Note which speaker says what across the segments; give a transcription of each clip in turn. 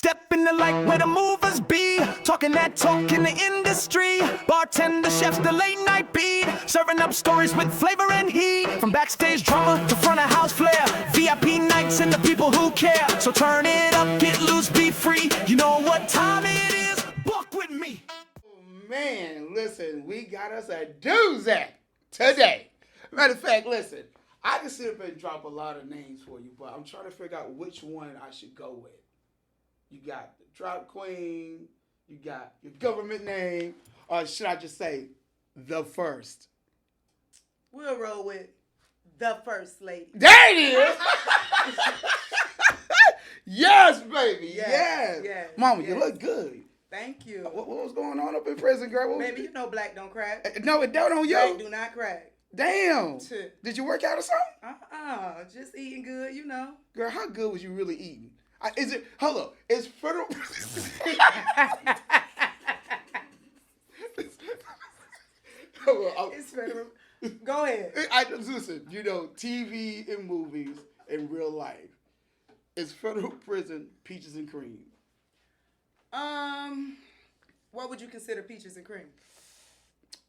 Speaker 1: Step in the light where the movers be, talking that talk in the industry. Bartender, chefs, the late night beat, serving up stories with flavor and heat. From backstage drama to front of house flair, VIP nights and the people who care. So turn it up, get loose, be free. You know what time it is? Buck with me.
Speaker 2: Oh, man, listen, we got us a doozy today. Matter of fact, listen, I can sit up and drop a lot of names for you, but I'm trying to figure out which one I should go with. You got the drop queen, you got your government name, or should I just say the first?
Speaker 3: We'll roll with the first lady.
Speaker 2: There it is! Yes, baby, yes. Mama, you look good.
Speaker 3: Thank you.
Speaker 2: What was going on up in prison, girl?
Speaker 3: Baby, you know black don't crack.
Speaker 2: No, it don't on you.
Speaker 3: Black do not crack.
Speaker 2: Damn. Did you work out or something?
Speaker 3: Just eating good, you know.
Speaker 2: Girl, how good was you really eating? Hold up, is federal...
Speaker 3: It's federal. Go ahead.
Speaker 2: Listen, you know, TV and movies and real life. Is federal prison peaches and cream?
Speaker 3: What would you consider peaches and cream?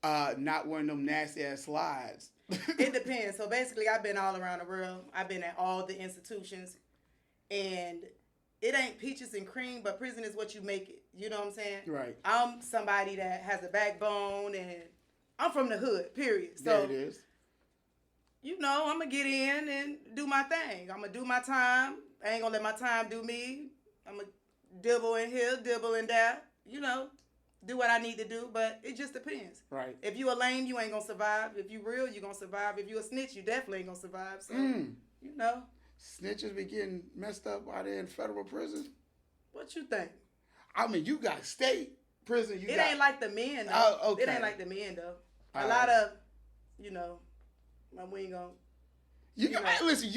Speaker 2: Not one of them nasty ass slides.
Speaker 3: It depends. So basically, I've been all around the world. I've been at all the institutions, and it ain't peaches and cream, but prison is what you make it. You know what I'm saying?
Speaker 2: Right.
Speaker 3: I'm somebody that has a backbone, and I'm from the hood, period. So
Speaker 2: There it is.
Speaker 3: You know, I'm going to get in and do my thing. I'm going to do my time. I ain't going to let my time do me. I'm going to dibble in here, dibble in there. You know, do what I need to do, but it just depends.
Speaker 2: Right.
Speaker 3: If you a lame, you ain't going to survive. If you real, you going to survive. If you a snitch, you definitely ain't going to survive. So, you know.
Speaker 2: Snitches be getting messed up out there in federal prison?
Speaker 3: What you think?
Speaker 2: I mean, you got state prison.
Speaker 3: It ain't like the men, though.
Speaker 2: Oh, okay.
Speaker 3: It ain't like the men, though.
Speaker 2: All
Speaker 3: a lot of, you know, we ain't going to.
Speaker 2: Listen.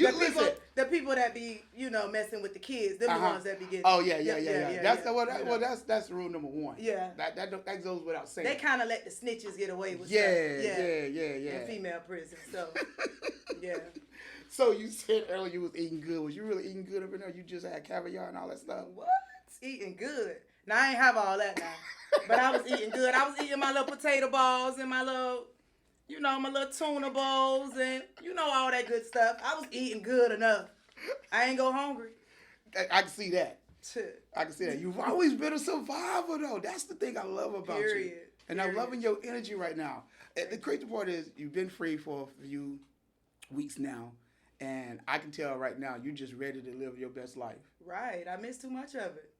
Speaker 3: The people that be, you know, messing with the kids, them the ones that be getting.
Speaker 2: Oh yeah. That's rule number one.
Speaker 3: Yeah.
Speaker 2: That goes without saying.
Speaker 3: They kind of let the snitches get away with stuff.
Speaker 2: Yeah.
Speaker 3: In female prison, so yeah.
Speaker 2: So you said earlier you was eating good. Was you really eating good up in there? You just had caviar and all that stuff.
Speaker 3: What? Eating good? Now I ain't have all that now, but I was eating good. I was eating my little potato balls and my little. You know, my little tuna bowls and, you know, all that good stuff. I was eating good enough. I ain't go hungry.
Speaker 2: I can see that. I can see that. You've always been a survivor, though. That's the thing I love about you. And I'm loving your energy right now. And the crazy part is you've been free for a few weeks now. And I can tell right now you're just ready to live your best life.
Speaker 3: Right. I missed too much of it.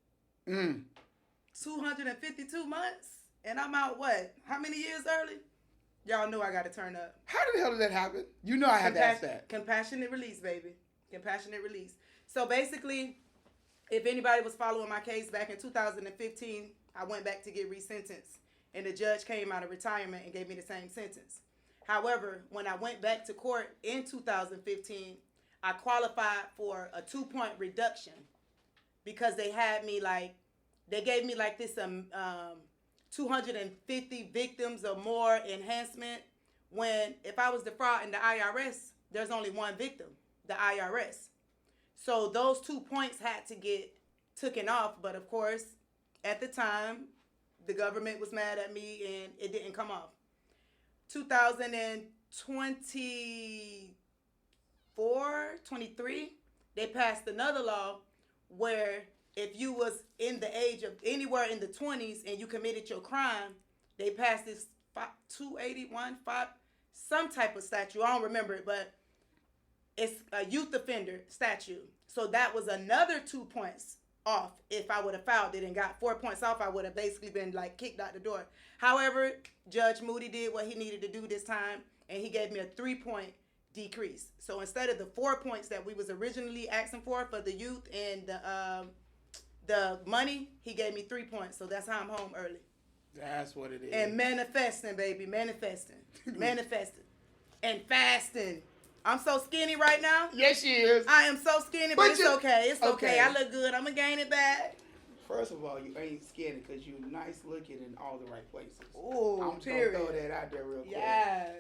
Speaker 3: 252 months. And I'm out, what? How many years early? Y'all knew I got to turn up.
Speaker 2: How the hell did that happen? You know I had to ask that.
Speaker 3: Compassionate release, baby. Compassionate release. So basically, if anybody was following my case back in 2015, I went back to get resentenced. And the judge came out of retirement and gave me the same sentence. However, when I went back to court in 2015, I qualified for a 2-point reduction because they had me they gave me this 250 victims or more enhancement, when if I was defrauding the IRS, there's only one victim, the IRS. So those 2 points had to get taken off, but of course, at the time, the government was mad at me and it didn't come off. 2024, 23, they passed another law where if you was in the age of anywhere in the 20s and you committed your crime, they passed this 281, some type of statute. I don't remember it, but it's a youth offender statute. So that was another 2 points off. If I would have filed it and got 4 points off, I would have basically been kicked out the door. However, Judge Moody did what he needed to do this time, and he gave me a 3-point decrease. So instead of the 4 points that we was originally asking for the youth and the money, he gave me 3 points. So that's how I'm home early.
Speaker 2: That's what it is.
Speaker 3: And manifesting, baby. Manifesting. Manifesting. And fasting. I'm so skinny right now.
Speaker 2: Yes, she is.
Speaker 3: I am so skinny, but it's okay. It's okay. I look good. I'm going to gain it back.
Speaker 2: First of all, you ain't skinny because you're nice looking in all the right places.
Speaker 3: Ooh,
Speaker 2: I'm just going to throw that out there real quick.
Speaker 3: Yes.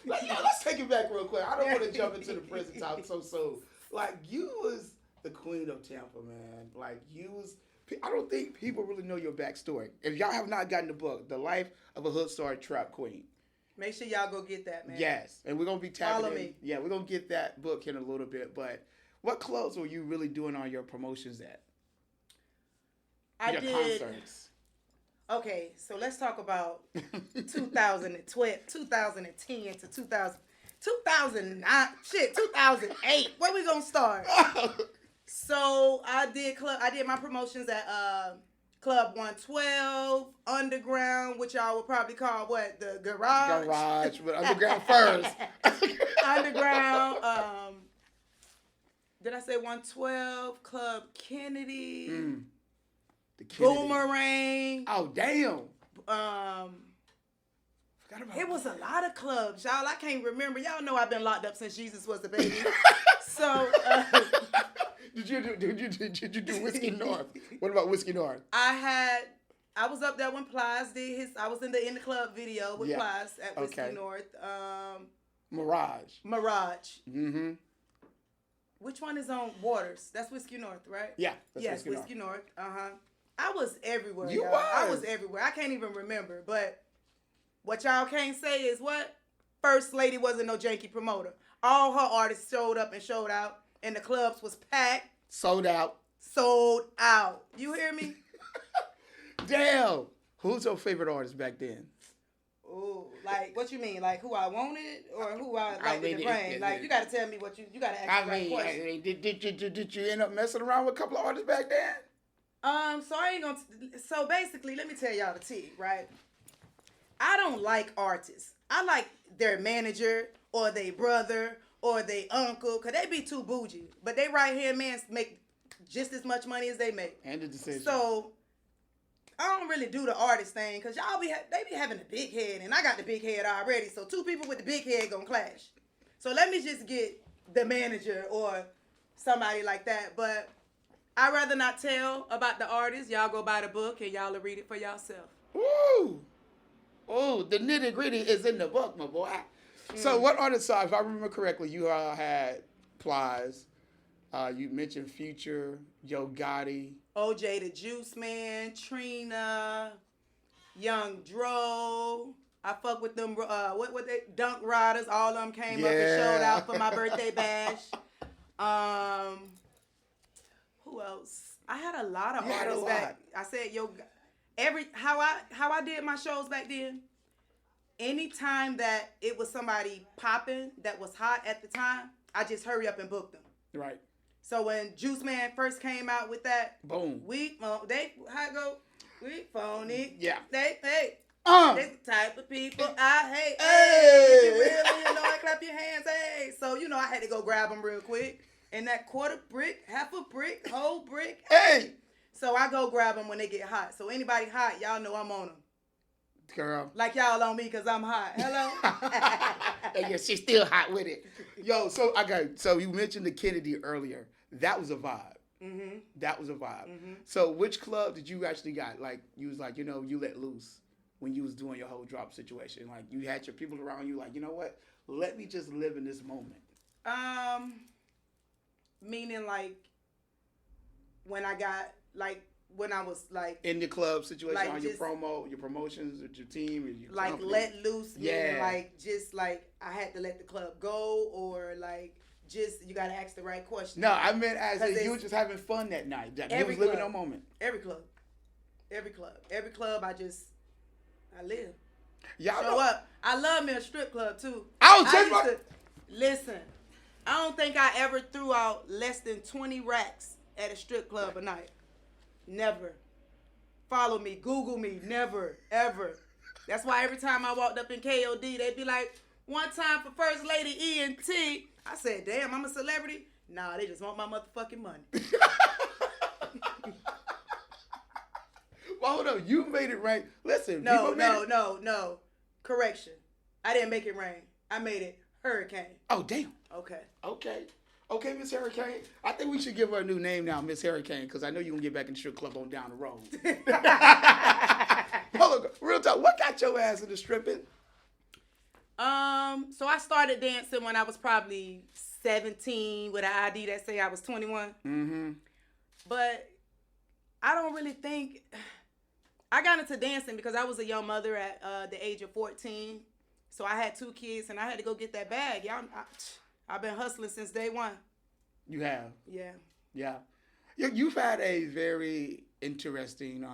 Speaker 2: Let's take it back real quick. I don't want to jump into the prison talk so soon. You was the queen of Tampa, man. You was I don't think people really know your backstory. If y'all have not gotten the book, The Life of a Hood Star Trap Queen.
Speaker 3: Make sure y'all go get that, man.
Speaker 2: Yes, and we're gonna be tapping
Speaker 3: Follow
Speaker 2: in.
Speaker 3: me.
Speaker 2: Yeah, we're gonna get that book in a little bit. But what clubs were you really doing all your promotions at?
Speaker 3: I
Speaker 2: Your
Speaker 3: did.
Speaker 2: concerts.
Speaker 3: Okay, so let's talk about 2012, 2010 to 2009, 2008. Where we gonna start? So I did my promotions at Club 112, Underground, which y'all would probably call what? The Garage?
Speaker 2: Garage, but Underground first.
Speaker 3: Underground. Did I say 112? Club Kennedy.
Speaker 2: The Kennedy.
Speaker 3: Boomerang.
Speaker 2: Oh, damn. Forgot about
Speaker 3: It was a lot of clubs, y'all. I can't remember. Y'all know I've been locked up since Jesus was a baby. So
Speaker 2: Did you do Whiskey North? What about Whiskey North?
Speaker 3: I was up there when Plies did his. I was in the club video with Plies at Whiskey North.
Speaker 2: Mirage. Mm-hmm.
Speaker 3: Which one is on Waters? That's Whiskey North, right?
Speaker 2: Yeah.
Speaker 3: Yes, Whiskey North. I was everywhere.
Speaker 2: You
Speaker 3: y'all.
Speaker 2: was.
Speaker 3: I was everywhere. I can't even remember. But what y'all can't say is what? First Lady wasn't no janky promoter. All her artists showed up and showed out, and the clubs was packed.
Speaker 2: Sold out.
Speaker 3: You hear me?
Speaker 2: Damn. Who's your favorite artist back then?
Speaker 3: Ooh, like what you mean? Like who I wanted or who I liked to bring? Like you got to tell me what you got to ask the right question.
Speaker 2: Did you end up messing around with a couple of artists back then?
Speaker 3: So I ain't gonna. So basically, let me tell y'all the tea, right? I don't like artists. I like their manager or their brother or their uncle, cause they be too bougie. But they right here, man, make just as much money as they make.
Speaker 2: And the decision.
Speaker 3: So I don't really do the artist thing, cause y'all they be having a big head, and I got the big head already. So two people with the big head gonna clash. So let me just get the manager or somebody like that. But I'd rather not tell about the artist. Y'all go buy the book and y'all will read it for yourself.
Speaker 2: Woo! Oh, the nitty gritty is in the book, my boy. So what artists, if I remember correctly, you had Plies. You mentioned Future, Yo Gotti.
Speaker 3: OJ the Juice Man, Trina, Young Dro. I fuck with them, what they, Dunk Riders. All of them came up and showed out for my birthday bash. Who else? I had a lot of artists back. I said, how I did my shows back then, anytime that it was somebody popping that was hot at the time, I just hurry up and book them.
Speaker 2: Right.
Speaker 3: So when Juice Man first came out with that,
Speaker 2: boom,
Speaker 3: we phony.
Speaker 2: Yeah.
Speaker 3: They the type of people I hate. Hey, if you really annoying, clap your hands. Hey, so I had to go grab them real quick. And that quarter brick, half a brick, whole brick.
Speaker 2: Hey.
Speaker 3: So I go grab them when they get hot. So anybody hot, y'all know I'm on them.
Speaker 2: Girl.
Speaker 3: Like y'all on me because I'm hot. Hello?
Speaker 2: And yeah, she's still hot with it. Yo, so you mentioned the Kennedy earlier. That was a vibe.
Speaker 3: Mm-hmm.
Speaker 2: That was a vibe.
Speaker 3: Mm-hmm.
Speaker 2: So which club did you actually got? Like, you was like, you let loose when you was doing your whole drop situation. Like, you had your people around you like, you know what? Let me just live in this moment.
Speaker 3: Meaning like when I was like
Speaker 2: in the club situation,
Speaker 3: like
Speaker 2: on
Speaker 3: just,
Speaker 2: your promotions with your team, or your
Speaker 3: like
Speaker 2: company.
Speaker 3: let loose.
Speaker 2: Yeah.
Speaker 3: Meaning like just like I had to let the club go, or like just you gotta ask the right question.
Speaker 2: No, I meant as in you were just having fun that night. You was living no moment.
Speaker 3: Every club. I live.
Speaker 2: Y'all
Speaker 3: show up. I love me a strip club too. Listen. I don't think I ever threw out less than 20 racks at a strip club a night. Never. Follow me. Google me. Never. Ever. That's why every time I walked up in KOD, they'd be like, one time for First Lady ENT. I said, damn, I'm a celebrity? Nah, they just want my motherfucking money.
Speaker 2: Well, hold on. You made it rain. Listen.
Speaker 3: No. Correction. I didn't make it rain. I made it hurricane.
Speaker 2: Oh, damn.
Speaker 3: Okay,
Speaker 2: Miss Hurricane. I think we should give her a new name now, Miss Hurricane, because I know you're going to get back in the strip club on down the road. Hold on. Real talk. What got your ass into stripping?
Speaker 3: So I started dancing when I was probably 17 with an ID that say I was 21.
Speaker 2: Mm-hmm.
Speaker 3: But I don't really think I got into dancing because I was a young mother at the age of 14. So I had 2 kids and I had to go get that bag. I've been hustling since day one.
Speaker 2: You have?
Speaker 3: Yeah.
Speaker 2: Yeah. You've had a very interesting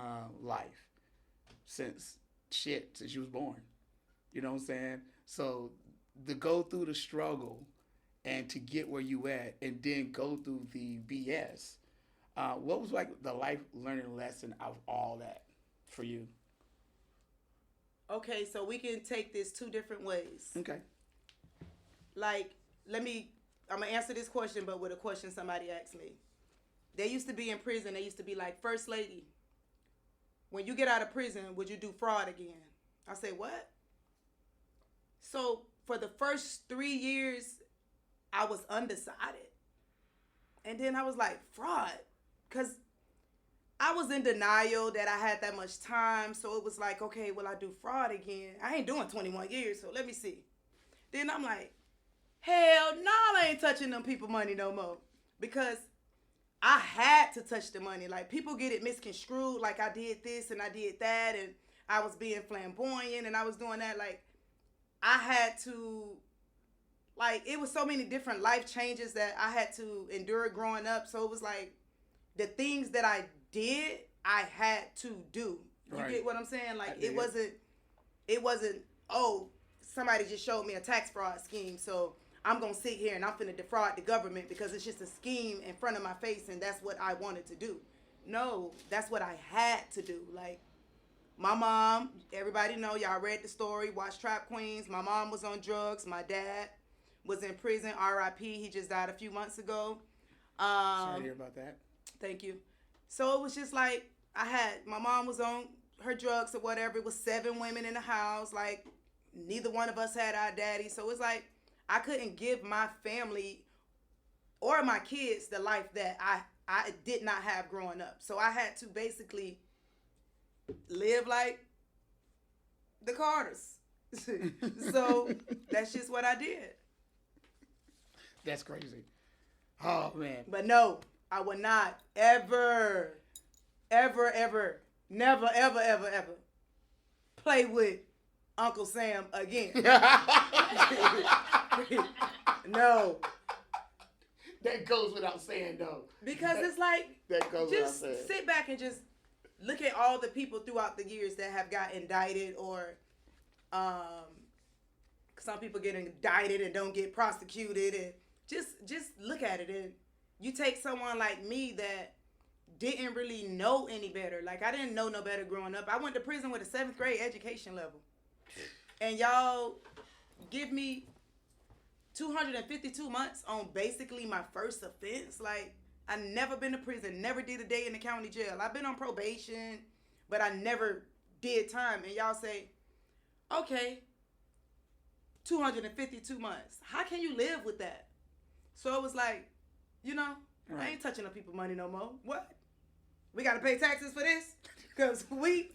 Speaker 2: life since you was born. You know what I'm saying? So to go through the struggle and to get where you at and then go through the BS, what was like the life learning lesson of all that for you?
Speaker 3: Okay, so we can take this 2 different ways.
Speaker 2: Okay.
Speaker 3: Like, I'm going to answer this question, but with a question somebody asked me. They used to be in prison. They used to be like, First Lady, when you get out of prison, would you do fraud again? I say, what? So for the first 3 years, I was undecided. And then I was like, fraud? Because I was in denial that I had that much time. So it was like, okay, will I do fraud again? I ain't doing 21 years, so let me see. Then I'm like, hell no, I ain't touching them people money no more. Because I had to touch the money. Like, people get it misconstrued, like I did this and I did that, and I was being flamboyant and I was doing that. Like, I had to, like, it was so many different life changes that I had to endure growing up. So it was like, the things that I did, I had to do. You
Speaker 2: Right.
Speaker 3: get what I'm saying? Like, it wasn't, oh, somebody just showed me a tax fraud scheme, so I'm going to sit here and I'm finna defraud the government because it's just a scheme in front of my face and that's what I wanted to do. No, that's what I had to do. Like, my mom, everybody know, y'all read the story, watched Trap Queens. My mom was on drugs. My dad was in prison, R.I.P. He just died a few months ago.
Speaker 2: Sorry to hear about that.
Speaker 3: Thank you. So it was just like, my mom was on her drugs or whatever. It was 7 women in the house. Like, neither one of us had our daddy. So it's like, I couldn't give my family or my kids the life that I did not have growing up. So I had to basically live like the Carters. So that's just what I did.
Speaker 2: That's crazy. Oh, man.
Speaker 3: But no, I would not ever, never, ever, ever play with Uncle Sam again. No.
Speaker 2: That goes without saying, though.
Speaker 3: Because it's like,
Speaker 2: That goes without
Speaker 3: just
Speaker 2: saying.
Speaker 3: sit back and just look at all the people throughout the years that have got indicted, or some people get indicted and don't get prosecuted, and just look at it. And you take someone like me that didn't really know any better. Like, I didn't know no better growing up. I went to prison with a 7th grade education level. And y'all give me 252 months on basically my first offense. Like, I never been to prison, never did a day in the county jail. I've been on probation, but I never did time. And y'all say, okay, 252 months. How can you live with that? So it was like, I ain't touching no people money no more. What? We got to pay taxes for this? Because we...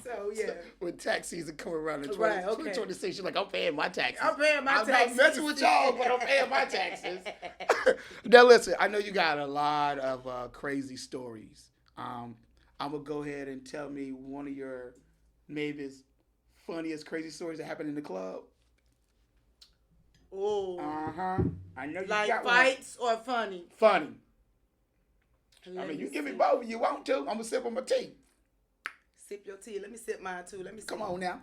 Speaker 3: So, yeah.
Speaker 2: So, when tax season come around in
Speaker 3: Right, okay.
Speaker 2: 2026, you're like, I'm paying my taxes.
Speaker 3: I'm paying my taxes.
Speaker 2: I'm not messing with y'all, but I'm paying my taxes. Now, listen, I know you got a lot of crazy stories. I'm going to go ahead and tell me one of your maybe funniest crazy stories that happened in the club.
Speaker 3: Oh.
Speaker 2: Uh-huh. I know you
Speaker 3: like
Speaker 2: got
Speaker 3: fights or funny?
Speaker 2: Funny.
Speaker 3: Let
Speaker 2: You
Speaker 3: me
Speaker 2: give me
Speaker 3: see.
Speaker 2: both if you want to. I'm going to sip on my tea.
Speaker 3: Sip your tea. Let me sip mine too. Let me see.
Speaker 2: Come on now.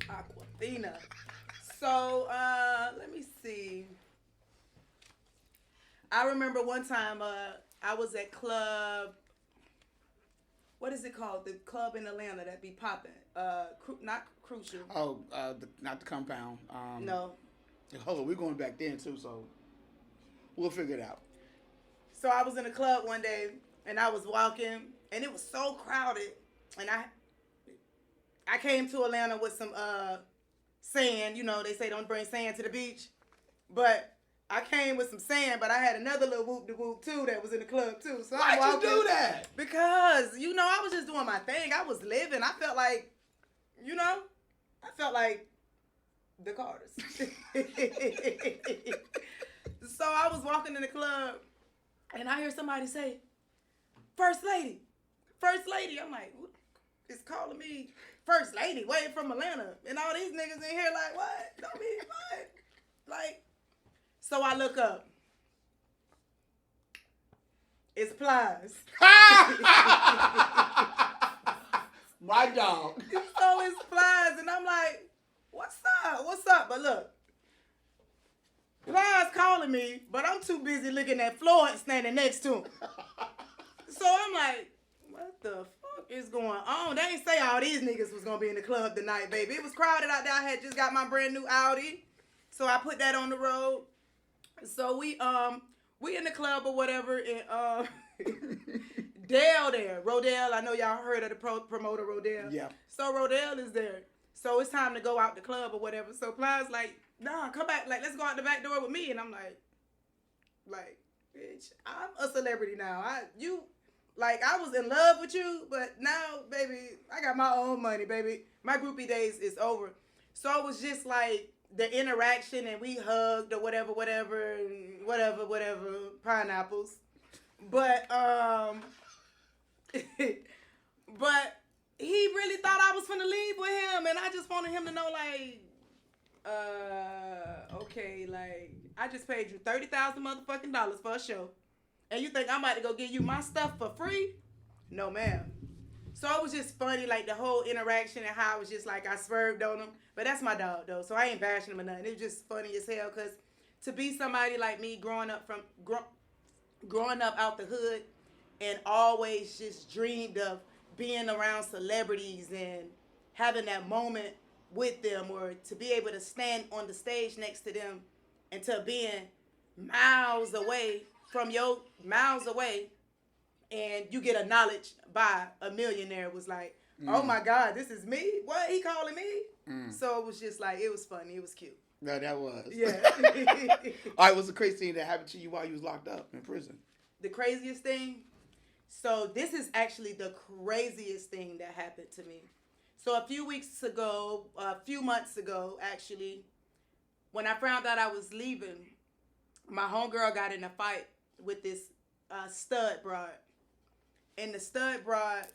Speaker 3: Aquafina. So, let me see. I remember one time I was at club. What is it called? The club in Atlanta that be popping. Not Crucial.
Speaker 2: Oh, not the compound.
Speaker 3: No.
Speaker 2: Hold on, we're going back then too, so we'll figure it out.
Speaker 3: So I was in a club one day and I was walking and it was so crowded, and I came to Atlanta with some sand. They say don't bring sand to the beach, but I came with some sand, but I had another little whoop-de-whoop too that was in the club too. So
Speaker 2: Why'd
Speaker 3: I'm walking,
Speaker 2: you do that?
Speaker 3: Because, I was just doing my thing. I was living. I felt like, the Carters. So I was walking in the club, and I hear somebody say, "First lady, first lady." I'm like, who is calling me first lady? Way from Atlanta, and all these niggas in here like, what? Don't be what? Like, so I look up. It's Plies.
Speaker 2: My dog.
Speaker 3: So it's Plies, and I'm like, what's up? What's up? But look, Plies calling me, but I'm too busy looking at Floyd standing next to him. So I'm like, what the fuck is going on? They ain't say all these niggas was gonna be in the club tonight, baby. It was crowded out there. I had just got my brand new Audi, so I put that on the road. So we in the club or whatever, and Dale there, Rodell. I know y'all heard of the promoter Rodell.
Speaker 2: Yeah.
Speaker 3: So Rodell is there. So it's time to go out the club or whatever. So Plies like, nah, come back. Like, let's go out the back door with me. And I'm like, bitch, I'm a celebrity now. I was in love with you, but now, baby, I got my own money, baby. My groupie days is over. So it was just like the interaction, and we hugged or whatever, and whatever, pineapples. But, but he really thought I was finna leave with him, and I just wanted him to know, like, okay, like, I just paid you $30,000 motherfucking dollars for a show, and you think I'm about to go give you my stuff for free? No, ma'am. So it was just funny, like, the whole interaction and how I was just like, I swerved on him. But that's my dog, though, so I ain't bashing him or nothing. It was just funny as hell, because to be somebody like me growing up out the hood and always just dreamed of being around celebrities and having that moment with them, or to be able to stand on the stage next to them, and to being miles away, and you get acknowledged by a millionaire, was like, oh my God, this is me? What, he calling me? So it was just like, it was funny, it was cute.
Speaker 2: No, that was.
Speaker 3: Yeah.
Speaker 2: All right, what's the crazy thing that happened to you while you was locked up in prison?
Speaker 3: The craziest thing? So this is actually the craziest thing that happened to me. So a few months ago, actually, when I found out I was leaving, my homegirl got in a fight with this stud broad. And the stud broad,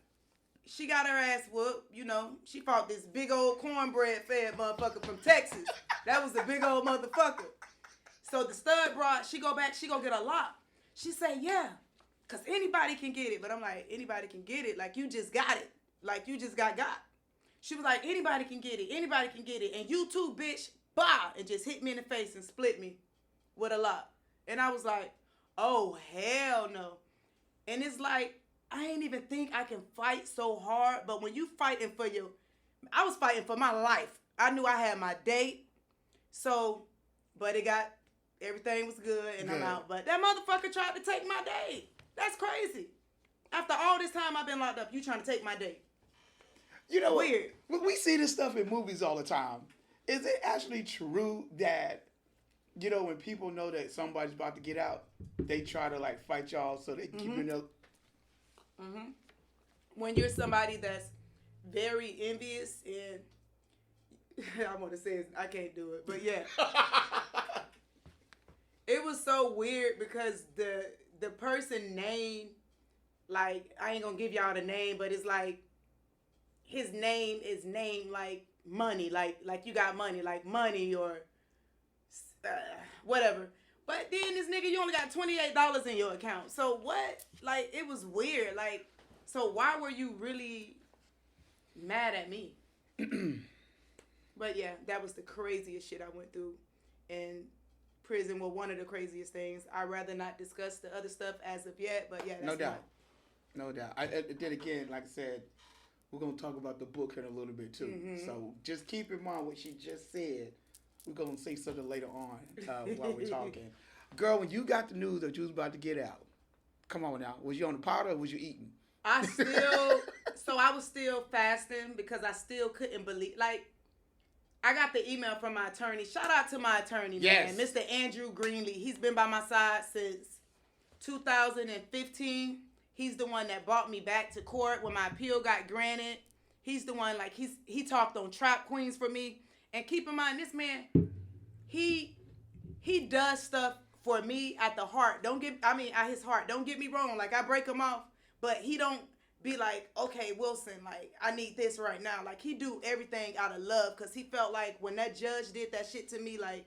Speaker 3: she got her ass whooped, you know. She fought this big old cornbread fed motherfucker from Texas. That was a big old motherfucker. So the stud broad, she go back, she go get a lock. She say, yeah, because anybody can get it. But I'm like, anybody can get it? Like, you just got it. Like, you just got. She was like, anybody can get it. Anybody can get it. And you too, bitch. Bah! And just hit me in the face and split me with a lock. And I was like, oh, hell no. And it's like, I ain't even think I can fight so hard. But when you fighting for I was fighting for my life. I knew I had my date. So, but everything was good and I'm out. But that motherfucker tried to take my date. That's crazy. After all this time I've been locked up, you trying to take my date.
Speaker 2: You know,
Speaker 3: weird.
Speaker 2: We see this stuff in movies all the time. Is it actually true that, you know, when people know that somebody's about to get out, they try to like fight y'all so they can keep you up?
Speaker 3: Mm-hmm. When you're somebody that's very envious and I want to say it, I can't do it, but yeah. It was so weird because the person name, like, I ain't gonna give y'all the name, but it's like his name is named like money, like you got money, like money or whatever. But then this nigga, you only got $28 in your account. So what? Like, it was weird. Like, so why were you really mad at me? But yeah, that was the craziest shit I went through in prison. Well, one of the craziest things. I'd rather not discuss the other stuff as of yet, but yeah, that's
Speaker 2: No doubt. Then again, like I said, we're going to talk about the book in a little bit too. Mm-hmm. So just keep in mind what she just said. We're going to say something later on while we're talking. Girl, when you got the news that you was about to get out, come on now. Was you on the powder or was you eating?
Speaker 3: I was still fasting because I still couldn't believe. Like, I got the email from my attorney. Shout out to my attorney, man. Mr. Andrew Greenlee. He's been by my side since 2015. He's the one that brought me back to court when my appeal got granted. He's the one, like, he talked on Trap Queens for me. And keep in mind, this man, he does stuff for me, at the heart, at his heart, don't get me wrong. Like, I break him off, but he don't be like, okay, Wilson, like, I need this right now. Like, he do everything out of love, because he felt like when that judge did that shit to me, like,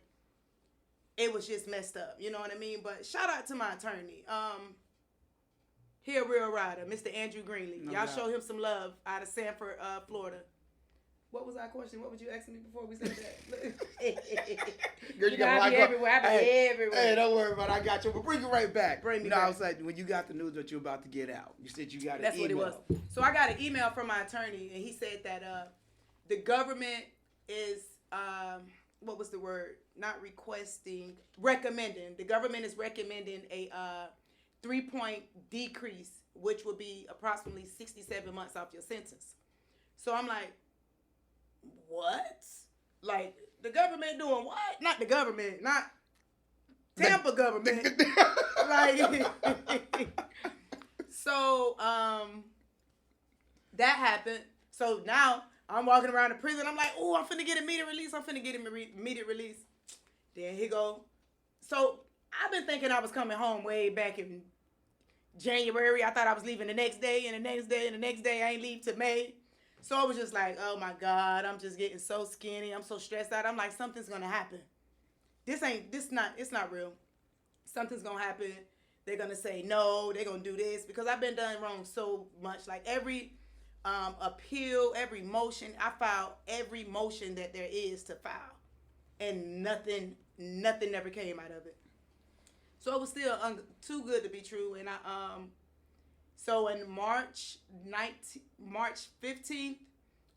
Speaker 3: it was just messed up. You know what I mean? But shout out to my attorney. He a real rider, Mr. Andrew Greenlee. Y'all show him some love out of Sanford, Florida. What was our question? What would you ask me before we said that?
Speaker 2: Girl, you got
Speaker 3: I be everywhere. I be everywhere.
Speaker 2: Hey, don't worry about it. I got you. But bring it right back.
Speaker 3: Bring me back.
Speaker 2: I was like, when you got the news that you're about to get out, you said you got an
Speaker 3: That's
Speaker 2: email.
Speaker 3: what it was. So I got an email from my attorney, and he said that the government is, what was the word? Not requesting, recommending. The government is recommending a 3-point decrease, which would be approximately 67 months off your sentence. So I'm like, what? Like, the government doing what? Not the government, not Tampa government. Like, so that happened. So now I'm walking around the prison. I'm like, oh, I'm finna get immediate release. Immediate release. Then he go. So I've been thinking I was coming home way back in January. I thought I was leaving the next day, and the next day, and the next day. I ain't leave till May. So I was just like, oh my God, I'm just getting so skinny. I'm so stressed out. I'm like, something's gonna happen. It's not real. Something's gonna happen. They're gonna say no, they're gonna do this, because I've been done wrong so much. Like, every appeal, every motion, I filed every motion that there is to file. And nothing never came out of it. So it was still too good to be true. And so in March 15th,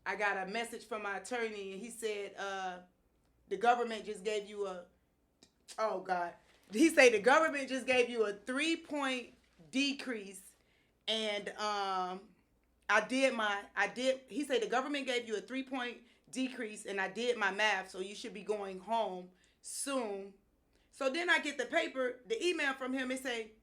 Speaker 3: I got a message from my attorney, and he said, the government just gave you he said the government just gave you a 3-point decrease, and he said the government gave you a 3-point decrease, and I did my math, so you should be going home soon. So then I get the email from him. It say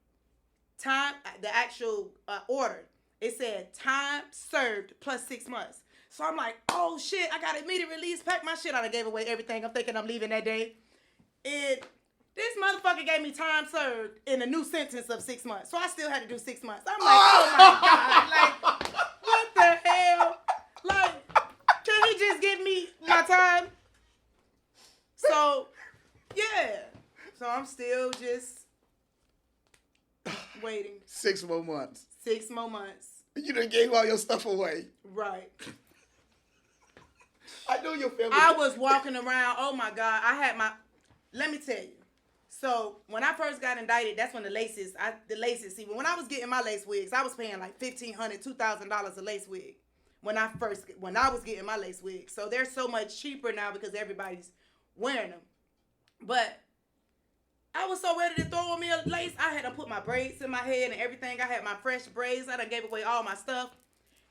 Speaker 3: time, the actual order. It said time served plus 6 months. So I'm like, oh shit, I got immediate release. Pack my shit out. I gave away everything. I'm thinking I'm leaving that day. And this motherfucker gave me time served in a new sentence of 6 months. So I still had to do 6 months. I'm like, oh my God. Like, what the hell? Like, can he just give me my time? So, yeah. So I'm still just waiting.
Speaker 2: 6 more months.
Speaker 3: 6 more months.
Speaker 2: You done gave all your stuff away.
Speaker 3: Right.
Speaker 2: I know your family.
Speaker 3: I was walking around. Oh my God. Let me tell you. So when I first got indicted, that's when the laces, see, when I was getting my lace wigs, I was paying like $1,500, $2,000 a lace wig. When I was getting my lace wigs. So they're so much cheaper now because everybody's wearing them. But I was so ready to throw on me a lace. I had to put my braids in my head and everything. I had my fresh braids. I done gave away all my stuff.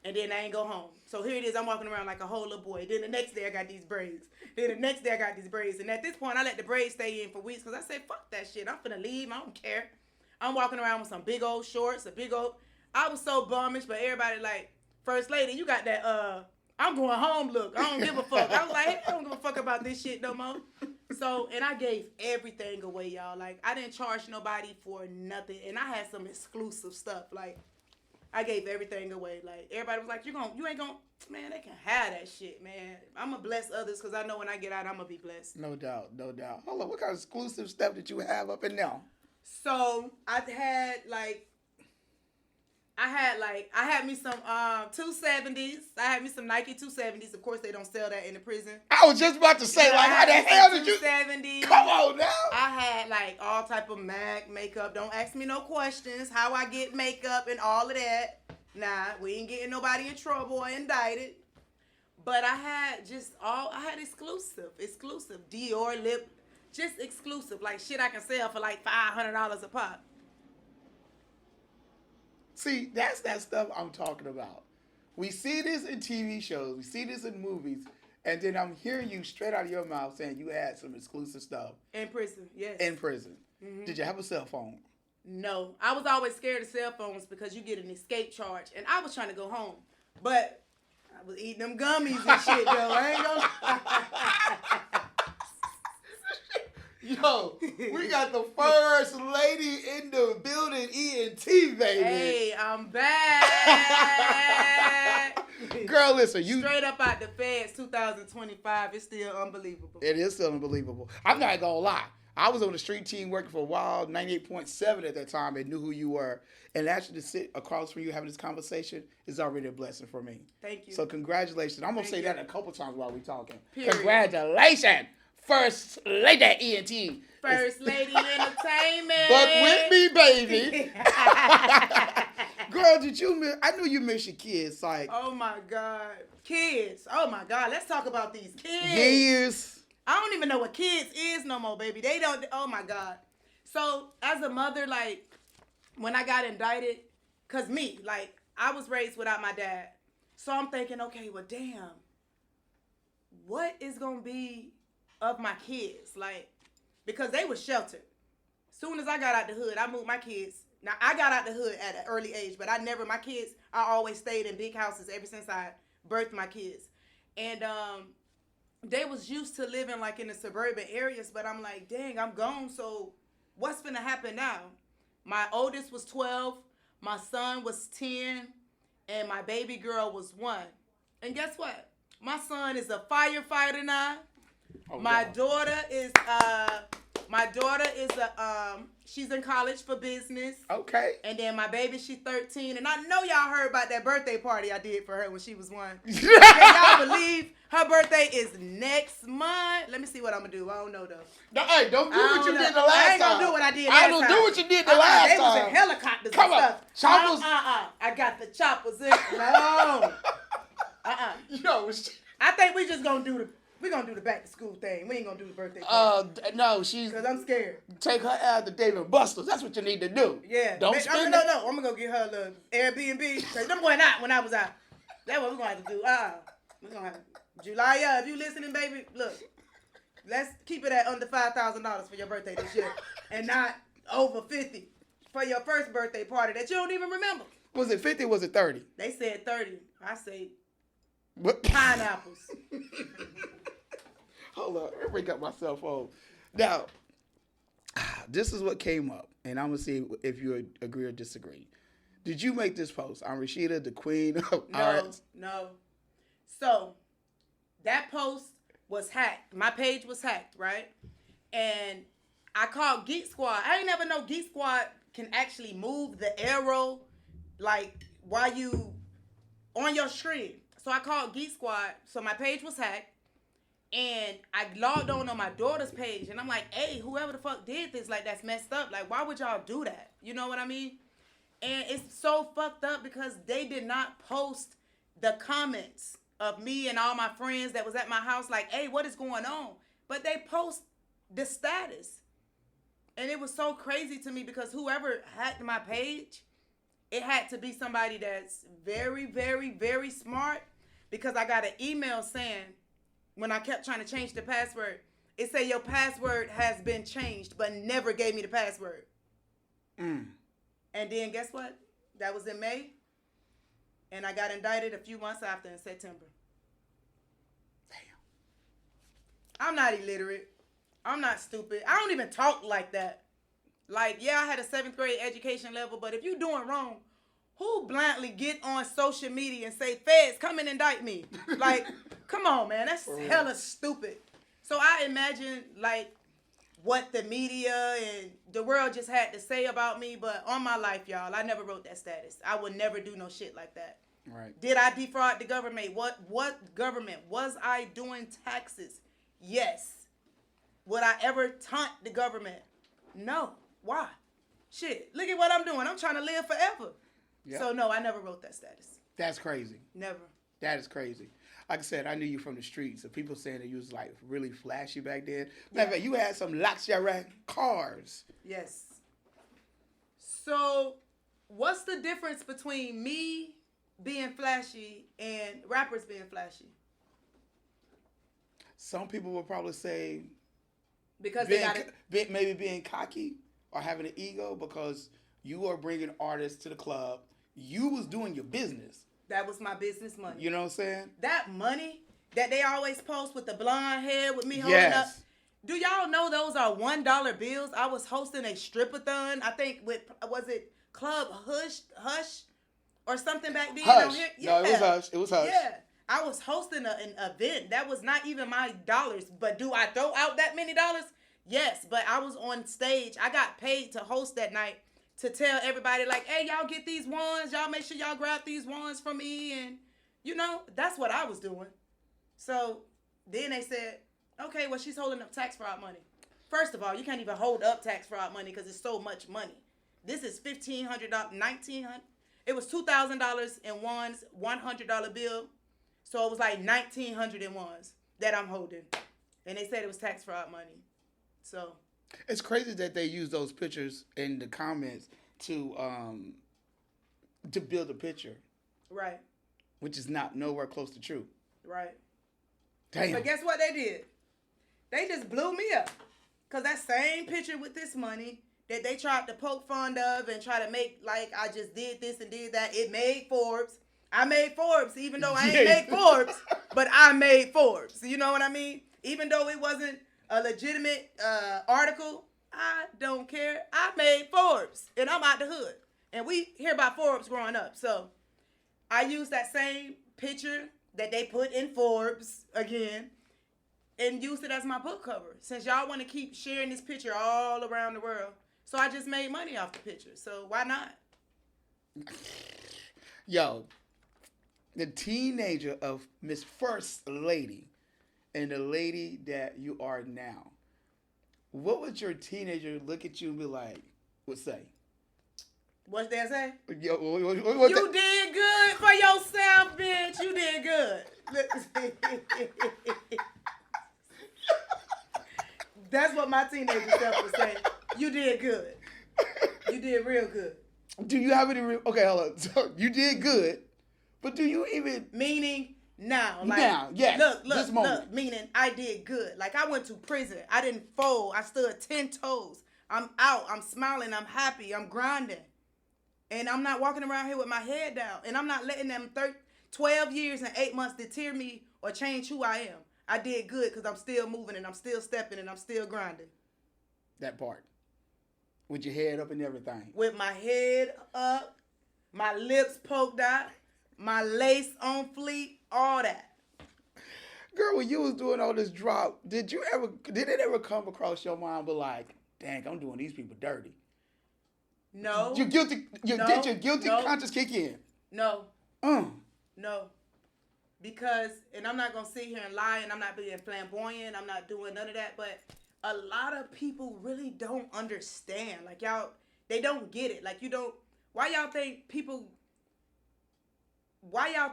Speaker 3: And then I ain't go home. So here it is. I'm walking around like a whole little boy. Then the next day I got these braids. Then the next day I got these braids. And at this point I let the braids stay in for weeks because I said, fuck that shit. I'm finna leave. I don't care. I'm walking around with some big old shorts, I was so bummish, but everybody like, First Lady, you got that, I'm going home look. I don't give a fuck. I was like, hey, I don't give a fuck about this shit no more. So, and I gave everything away, y'all. Like, I didn't charge nobody for nothing. And I had some exclusive stuff. Like, I gave everything away. Like, everybody was like, you ain't gonna, man, they can have that shit, man. I'm gonna bless others because I know when I get out, I'm gonna be blessed.
Speaker 2: No doubt, no doubt. Hold on, what kind of exclusive stuff did you have up in there?
Speaker 3: So, I had me some 270s. I had me some Nike 270s. Of course, they don't sell that in the prison.
Speaker 2: I was just about to say, like, how the hell did you?
Speaker 3: 270s.
Speaker 2: Come on now.
Speaker 3: I had like all type of MAC makeup. Don't ask me no questions how I get makeup and all of that. Nah, we ain't getting nobody in trouble or indicted. But I had exclusive Dior lip, just exclusive, like shit I can sell for like $500 a pop.
Speaker 2: See, that's that stuff I'm talking about. We see this in TV shows. We see this in movies. And then I'm hearing you straight out of your mouth saying you had some exclusive stuff.
Speaker 3: In prison, yes.
Speaker 2: In prison. Mm-hmm. Did you have a cell phone?
Speaker 3: No. I was always scared of cell phones because you get an escape charge. And I was trying to go home. But I was eating them gummies and shit, though. I ain't gonna...
Speaker 2: Yo, we got the first lady in the building, ENT, baby.
Speaker 3: Hey, I'm back.
Speaker 2: Girl, listen, you
Speaker 3: Straight up out the feds, 2025. It's still unbelievable.
Speaker 2: It is still unbelievable. I'm not gonna lie. I was on the street team working for a while, 98.7 at that time, and knew who you were. And actually to sit across from you having this conversation is already a blessing for me.
Speaker 3: Thank you.
Speaker 2: So congratulations. I'm gonna
Speaker 3: Thank
Speaker 2: say
Speaker 3: you.
Speaker 2: that a couple times while we're talking.
Speaker 3: Period.
Speaker 2: Congratulations, First Lady ENT.
Speaker 3: First Lady Entertainment.
Speaker 2: Buck Wit Me, baby. Girl, did you miss? I knew you miss your kids. Like,
Speaker 3: Oh my God. Kids. Oh my God. Let's talk about these kids.
Speaker 2: years.
Speaker 3: I don't even know what kids is no more, baby. They don't. Oh my God. So as a mother, like when I got indicted, cause me, like I was raised without my dad. So I'm thinking, okay, well, damn, what is gonna be of my kids? Like, because they were sheltered. Soon as I got out the hood, I moved my kids. Now I got out the hood at an early age, but my kids, I always stayed in big houses ever since I birthed my kids. And they was used to living like in the suburban areas, but I'm like, dang, I'm gone. So what's gonna happen now? My oldest was 12, my son was 10, and my baby girl was 1. And guess what? My son is a firefighter now.
Speaker 2: Oh,
Speaker 3: My
Speaker 2: God.
Speaker 3: daughter is she's in college for business.
Speaker 2: Okay.
Speaker 3: And then my baby, she's 13. And I know y'all heard about that birthday party I did for her when she was 1. Can y'all believe her birthday is next month? Let me see what I'm going to do. I don't know, though.
Speaker 2: No, hey, don't do what you
Speaker 3: know.
Speaker 2: did the last time.
Speaker 3: I ain't going to do what I did last
Speaker 2: I
Speaker 3: time.
Speaker 2: don't do what you did the last
Speaker 3: They
Speaker 2: time.
Speaker 3: was in helicopters
Speaker 2: Come
Speaker 3: and
Speaker 2: on.
Speaker 3: stuff.
Speaker 2: Choppers.
Speaker 3: I got the choppers in. No.
Speaker 2: Yo,
Speaker 3: I think we just going to do the back to school thing. We ain't going to do the birthday party.
Speaker 2: no, she's
Speaker 3: Because I'm scared.
Speaker 2: take her out to Dave and Buster's. That's what you need to do.
Speaker 3: Yeah.
Speaker 2: Don't
Speaker 3: No,
Speaker 2: spend
Speaker 3: no.
Speaker 2: it.
Speaker 3: I'm going to go get her a little Airbnb. Because them going out when I was out. That's what we're going to have to do. We're going to have to. Julia, if you listening, baby, look. Let's keep it at under $5,000 for your birthday this year. And not over 50 for your first birthday party that you don't even remember.
Speaker 2: Was it 50 or was it 30?
Speaker 3: They said 30. I say
Speaker 2: What?
Speaker 3: pineapples.
Speaker 2: Hold on, let me wake up my cell phone. Now, this is what came up, and I'm going to see if you agree or disagree. Did you make this post? I'm Rashida, the queen of arts.
Speaker 3: No. So, that post was hacked. My page was hacked, right? And I called Geek Squad. I ain't never know Geek Squad can actually move the arrow, like, while you on your screen. So I called Geek Squad. So my page was hacked. And I logged on my daughter's page. And I'm like, hey, whoever the fuck did this, like, that's messed up. Like, why would y'all do that? You know what I mean? And it's so fucked up because they did not post the comments of me and all my friends that was at my house like, hey, what is going on? But they post the status. And it was so crazy to me because whoever hacked my page, it had to be somebody that's very, very, very smart, because I got an email saying, when I kept trying to change the password, it said your password has been changed, but never gave me the password. And then guess what? That was in May. And I got indicted a few months after in September. Damn. I'm not illiterate. I'm not stupid. I don't even talk like that. Like, yeah, I had a 7th grade education level, but if you doing wrong, who blindly get on social media and say, feds, come and indict me? Like, come on, man. That's hella stupid. So I imagine, like, what the media and the world just had to say about me, but on my life, y'all, I never wrote that status. I would never do no shit like that.
Speaker 2: Right.
Speaker 3: Did I defraud the government? What government? Was I doing taxes? Yes. Would I ever taunt the government? No. Why? Shit, look at what I'm doing. I'm trying to live forever. Yep. So, no, I never wrote that status.
Speaker 2: That's crazy.
Speaker 3: Never.
Speaker 2: That is crazy. Like I said, I knew you from the streets. So people saying that you was like really flashy back then. Matter of fact, you had some luxury cars.
Speaker 3: Yes. So, what's the difference between me being flashy and rappers being flashy?
Speaker 2: Some people will probably say
Speaker 3: because
Speaker 2: maybe being cocky or having an ego, because you are bringing artists to the club. You was doing your business.
Speaker 3: That was my business money.
Speaker 2: You know what I'm saying?
Speaker 3: That money that they always post with the blonde hair with me holding up, Do y'all know those are $1 bills? I was hosting a strip-a-thon, I think was it Club Hush or something back then?
Speaker 2: Hush.
Speaker 3: On here?
Speaker 2: No, it was Hush. It was Hush.
Speaker 3: Yeah. I was hosting an event. That was not even my dollars. But do I throw out that many dollars? Yes. But I was on stage. I got paid to host that night to tell everybody, like, hey, y'all get these ones. Y'all make sure y'all grab these ones from me. And, that's what I was doing. So then they said, okay, well, she's holding up tax fraud money. First of all, you can't even hold up tax fraud money because it's so much money. This is $1,500, $1,900. It was $2,000 in ones, $100 bill. So it was like $1,900 in ones that I'm holding. And they said it was tax fraud money. So
Speaker 2: it's crazy that they use those pictures in the comments to build a picture.
Speaker 3: Right.
Speaker 2: Which is not nowhere close to true.
Speaker 3: Right.
Speaker 2: Damn.
Speaker 3: But guess what they did? They just blew me up. Because that same picture with this money that they tried to poke fun of and try to make like I just did this and did that, it made Forbes. I made Forbes, even though I ain't made Forbes, but I made Forbes. You know what I mean? Even though it wasn't a legitimate article, I don't care. I made Forbes, and I'm out the hood. And we hear about Forbes growing up. So I used that same picture that they put in Forbes again and used it as my book cover. Since y'all want to keep sharing this picture all around the world. So I just made money off the picture. So why not?
Speaker 2: Yo, the teenager of Miss First Lady and the lady that you are now, what would your teenager look at you and be like, would say?
Speaker 3: What's they say?
Speaker 2: Yo,
Speaker 3: you did good for yourself, bitch. You did good. That's what my teenager self was saying. You did good. You did real good.
Speaker 2: Do you have any... Okay, hold on. So you did good, but do you even...
Speaker 3: Meaning now. Like,
Speaker 2: now, yes.
Speaker 3: Look. Meaning I did good. Like I went to prison. I didn't fold. I stood 10 toes. I'm out. I'm smiling. I'm happy. I'm grinding. And I'm not walking around here with my head down. And I'm not letting them 12 years and 8 months deter me or change who I am. I did good because I'm still moving and I'm still stepping and I'm still grinding.
Speaker 2: That part. With your head up and everything.
Speaker 3: With my head up, my lips poked out, my lace on fleek, all that.
Speaker 2: Girl, when you was doing all this drop, did it ever come across your mind, but like, dang, I'm doing these people dirty?
Speaker 3: No.
Speaker 2: Did your guilty conscience kick in?
Speaker 3: No. No. Because, and I'm not going to sit here and lie, and I'm not being flamboyant, I'm not doing none of that, but a lot of people really don't understand. Like, y'all, they don't get it. Like, why y'all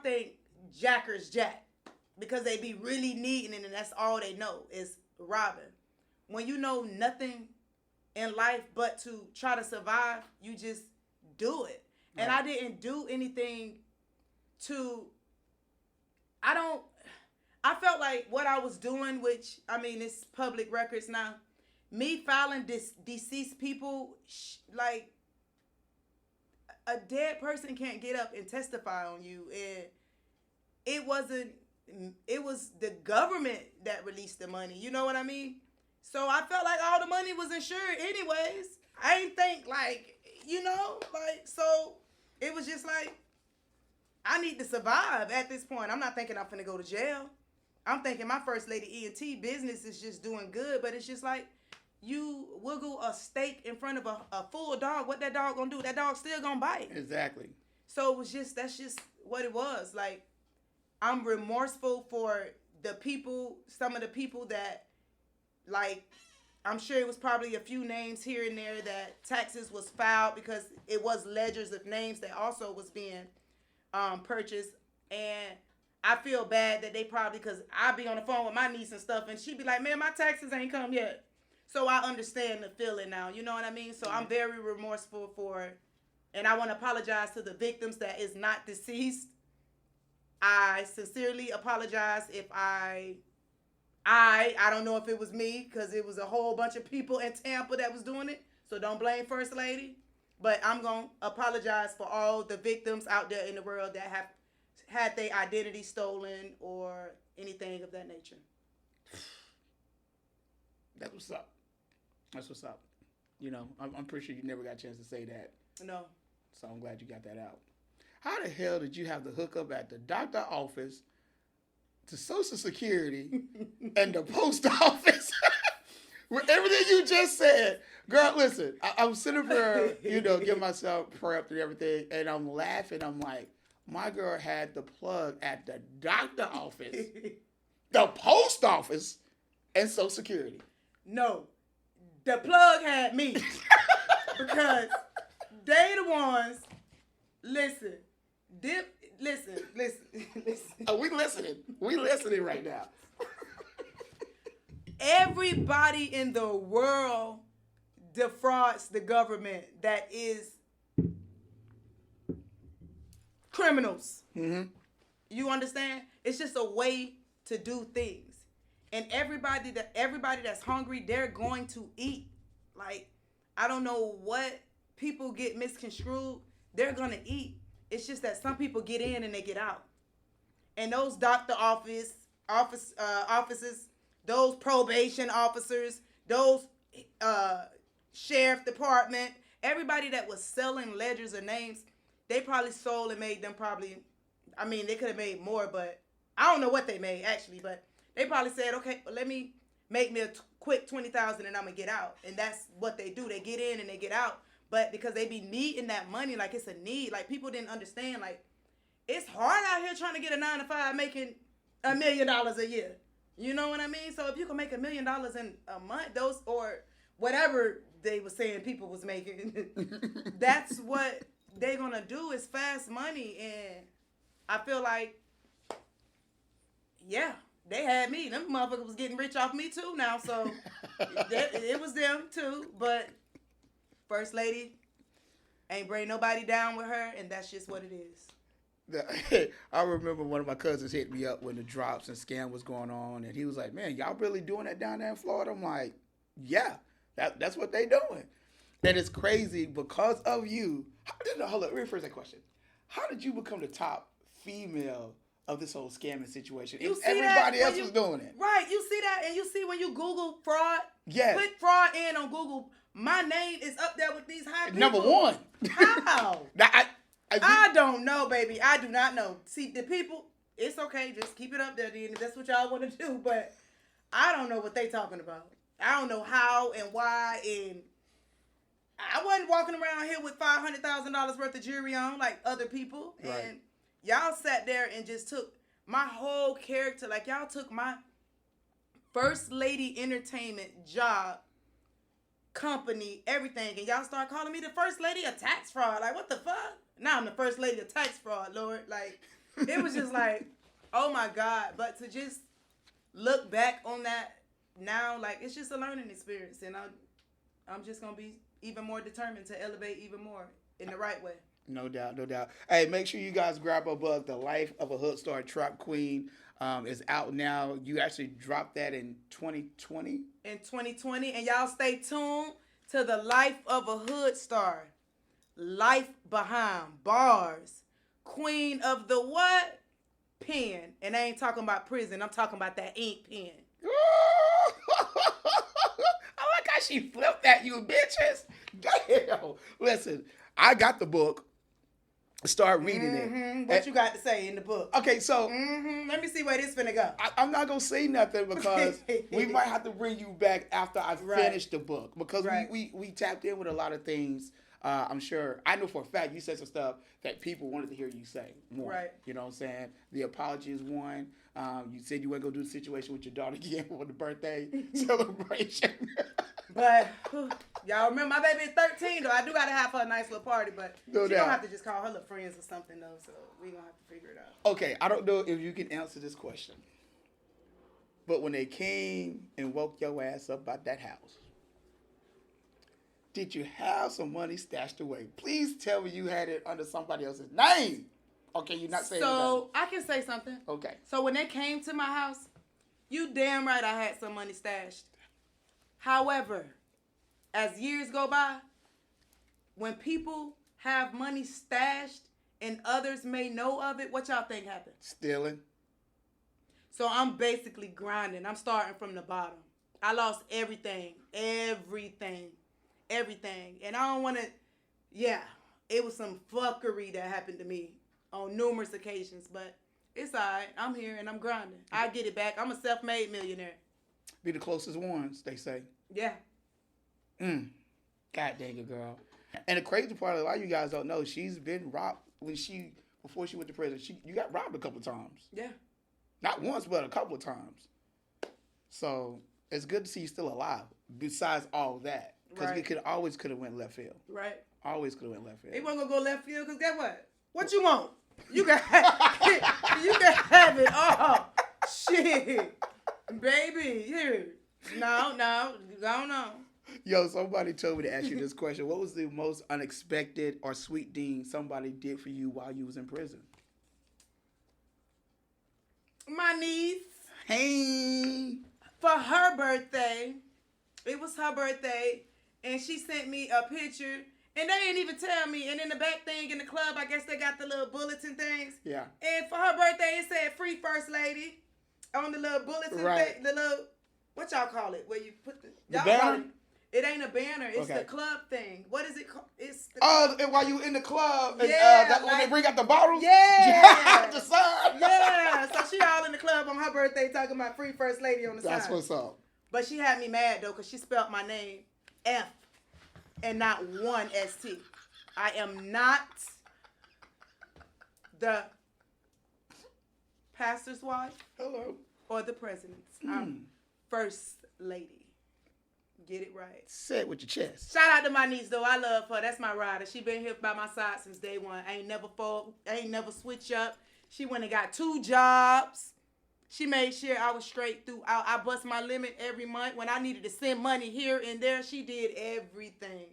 Speaker 3: think jackers jack? Because they be really needing it, and that's all they know is robbing. When you know nothing in life but to try to survive, you just do it. Right. And I didn't do anything I felt like what I was doing, which, I mean, it's public records now, me filing deceased people, like, a dead person can't get up and testify on you. And it was the government that released the money. You know what I mean? So I felt like all the money was insured anyways. I ain't think so it was just like, I need to survive at this point. I'm not thinking I'm finna go to jail. I'm thinking my First Lady ENT business is just doing good, but it's just like, you wiggle a steak in front of a full dog. What that dog gonna do? That dog still gonna bite.
Speaker 2: Exactly.
Speaker 3: So that's just what it was. Like, I'm remorseful for some of the people that, like, I'm sure it was probably a few names here and there that taxes was filed because it was ledgers of names that also was being purchased. And I feel bad that they probably, because I be on the phone with my niece and stuff, and she be like, man, my taxes ain't come yet. So I understand the feeling now. You know what I mean? So I'm very remorseful for it. And I want to apologize to the victims that is not deceased. I sincerely apologize if I don't know if it was me, because it was a whole bunch of people in Tampa that was doing it. So don't blame First Lady. But I'm going to apologize for all the victims out there in the world that have had their identity stolen or anything of that nature.
Speaker 2: That's what's up. That's what's up. You know, I'm pretty sure you never got a chance to say that.
Speaker 3: No.
Speaker 2: So I'm glad you got that out. How the hell did you have to hook up at the doctor office, to Social Security, and the post office? With everything you just said, girl, listen, I'm sitting there, you know, getting myself prepped and everything, and I'm laughing. I'm like, my girl had the plug at the doctor office, the post office, and Social Security.
Speaker 3: No, the plug had me because they the ones. Listen.
Speaker 2: Oh, we listening. We listening right now.
Speaker 3: Everybody in the world defrauds the government that is criminals.
Speaker 2: Mm-hmm.
Speaker 3: You understand? It's just a way to do things. And everybody that's hungry, they're going to eat. Like, I don't know what people get misconstrued. They're going to eat. It's just that some people get in and they get out. And those doctor offices, those probation officers, those sheriff department, everybody that was selling ledgers or names, they probably sold and made them probably, I mean, they could have made more, but I don't know what they made actually, but they probably said, okay, let me make me a quick 20,000 and I'm going to get out. And that's what they do. They get in and they get out. But because they be needing that money, like it's a need. Like people didn't understand, like it's hard out here trying to get a 9-to-5 making $1 million a year. You know what I mean? So if you can make $1 million in a month, those or whatever they were saying people was making, that's what they're gonna do is fast money. And I feel like, yeah, they had me. Them motherfuckers was getting rich off me too now. So it was them too. But First Lady ain't bring nobody down with her, and that's just what it is.
Speaker 2: I remember one of my cousins hit me up when the drops and scam was going on, and he was like, man, y'all really doing that down there in Florida? I'm like, yeah, that's what they doing. And it's crazy because of you. Hold up, let me rephrase that question. How did you become the top female of this whole scamming situation?
Speaker 3: You
Speaker 2: If
Speaker 3: see
Speaker 2: everybody
Speaker 3: that
Speaker 2: else was doing it.
Speaker 3: Right, you see that, and you see when you Google fraud,
Speaker 2: Yes.
Speaker 3: put fraud in on Google, my name is up there with these high people.
Speaker 2: Number one.
Speaker 3: How?
Speaker 2: Now,
Speaker 3: I don't know, baby. I do not know. See, the people, it's okay. Just keep it up there, then, if that's what y'all want to do. But I don't know what they talking about. I don't know how and why. And I wasn't walking around here with $500,000 worth of jewelry on like other people.
Speaker 2: Right.
Speaker 3: And y'all sat there and just took my whole character. Like, y'all took my First Lady Entertainment job, company, everything. And y'all start calling me the First Lady of tax fraud. Like, what the fuck? Now I'm the First Lady of tax fraud, Lord. Like, it was just like, oh my God. But to just look back on that now, like, it's just a learning experience. And I'm just going to be even more determined to elevate even more in the right way.
Speaker 2: No doubt, no doubt. Hey, make sure you guys grab a book, The Life of a Hood Star Trap Queen. Is out now. You actually dropped that in 2020?
Speaker 3: In 2020. And y'all stay tuned to The Life of a Hood Star. Life behind bars. Queen of the what? Pen. And I ain't talking about prison. I'm talking about that ink pen.
Speaker 2: I like how she flipped at you, bitches. Damn. Listen, I got the book. Start reading it.
Speaker 3: What you got to say in the book?
Speaker 2: Okay, so
Speaker 3: Let me see where this finna go.
Speaker 2: I'm not gonna say nothing because we might have to bring you back after I finish the book because we tapped in with a lot of things. I'm sure I know for a fact you said some stuff that people wanted to hear you say more.
Speaker 3: Right.
Speaker 2: You know what I'm saying? The apology is one. You said you weren't gonna do the situation with your daughter again for the birthday celebration.
Speaker 3: But y'all remember my baby is 13 though. I do gotta have her a nice little party, but she don't have to just call her little friends or something though. So we gonna have to figure it out.
Speaker 2: Okay, I don't know if you can answer this question, but when they came and woke your ass up at that house, did you have some money stashed away? Please tell me you had it under somebody else's name. Okay, you're not saying
Speaker 3: So I can say something.
Speaker 2: Okay.
Speaker 3: So when they came to my house, you damn right I had some money stashed. However, as years go by, when people have money stashed and others may know of it, what y'all think happened?
Speaker 2: Stealing.
Speaker 3: So I'm basically grinding. I'm starting from the bottom. I lost everything. And I don't want to, yeah, it was some fuckery that happened to me on numerous occasions, but it's all right. I'm here and I'm grinding. I get it back. I'm a self-made millionaire.
Speaker 2: Be the closest ones, they say.
Speaker 3: Yeah.
Speaker 2: God dang it, girl. And the crazy part, a lot of you guys don't know, she's been robbed before she went to prison. You got robbed a couple times.
Speaker 3: Yeah.
Speaker 2: Not once, but a couple of times. So it's good to see you still alive. Besides all that, because
Speaker 3: Right.
Speaker 2: it could have went left field.
Speaker 3: Right.
Speaker 2: Always could have went left field.
Speaker 3: He wasn't gonna go left field because guess what? What you want? You can have it all. Shit, baby. Here. No, go on.
Speaker 2: Yo, somebody told me to ask you this question. What was the most unexpected or sweet thing somebody did for you while you was in prison?
Speaker 3: My niece,
Speaker 2: Hey.
Speaker 3: for her birthday, it was her birthday, and she sent me a picture, and they didn't even tell me. And in the back thing in the club, I guess they got the little bulletin things.
Speaker 2: Yeah.
Speaker 3: And for her birthday, it said "Free First Lady" on the little bulletin
Speaker 2: Right.
Speaker 3: thing, the little, what y'all call it? Where you put the
Speaker 2: The
Speaker 3: y'all call
Speaker 2: banner?
Speaker 3: It ain't a banner. It's
Speaker 2: Okay.
Speaker 3: the club thing. What is it called? It's the,
Speaker 2: Oh, and while you in the club, and,
Speaker 3: Yeah,
Speaker 2: that's when they
Speaker 3: like-
Speaker 2: bring out the bottles?
Speaker 3: Yeah.
Speaker 2: The sign.
Speaker 3: yeah. So she all in the club on her birthday talking about "Free First Lady" on the
Speaker 2: That's
Speaker 3: side.
Speaker 2: what's up.
Speaker 3: But she had me mad though, cause she spelled my name F and not one ST. I am not the pastor's wife
Speaker 2: Hello.
Speaker 3: or the president's. I'm first lady. Get it right.
Speaker 2: Say it with your chest.
Speaker 3: Shout out to my niece though. I love her. That's my rider. She been here by my side since day one. I ain't never fall. I ain't never switch up. She went and got 2 jobs. She made sure I was straight throughout. I bust my limit every month. When I needed to send money here and there, she did everything.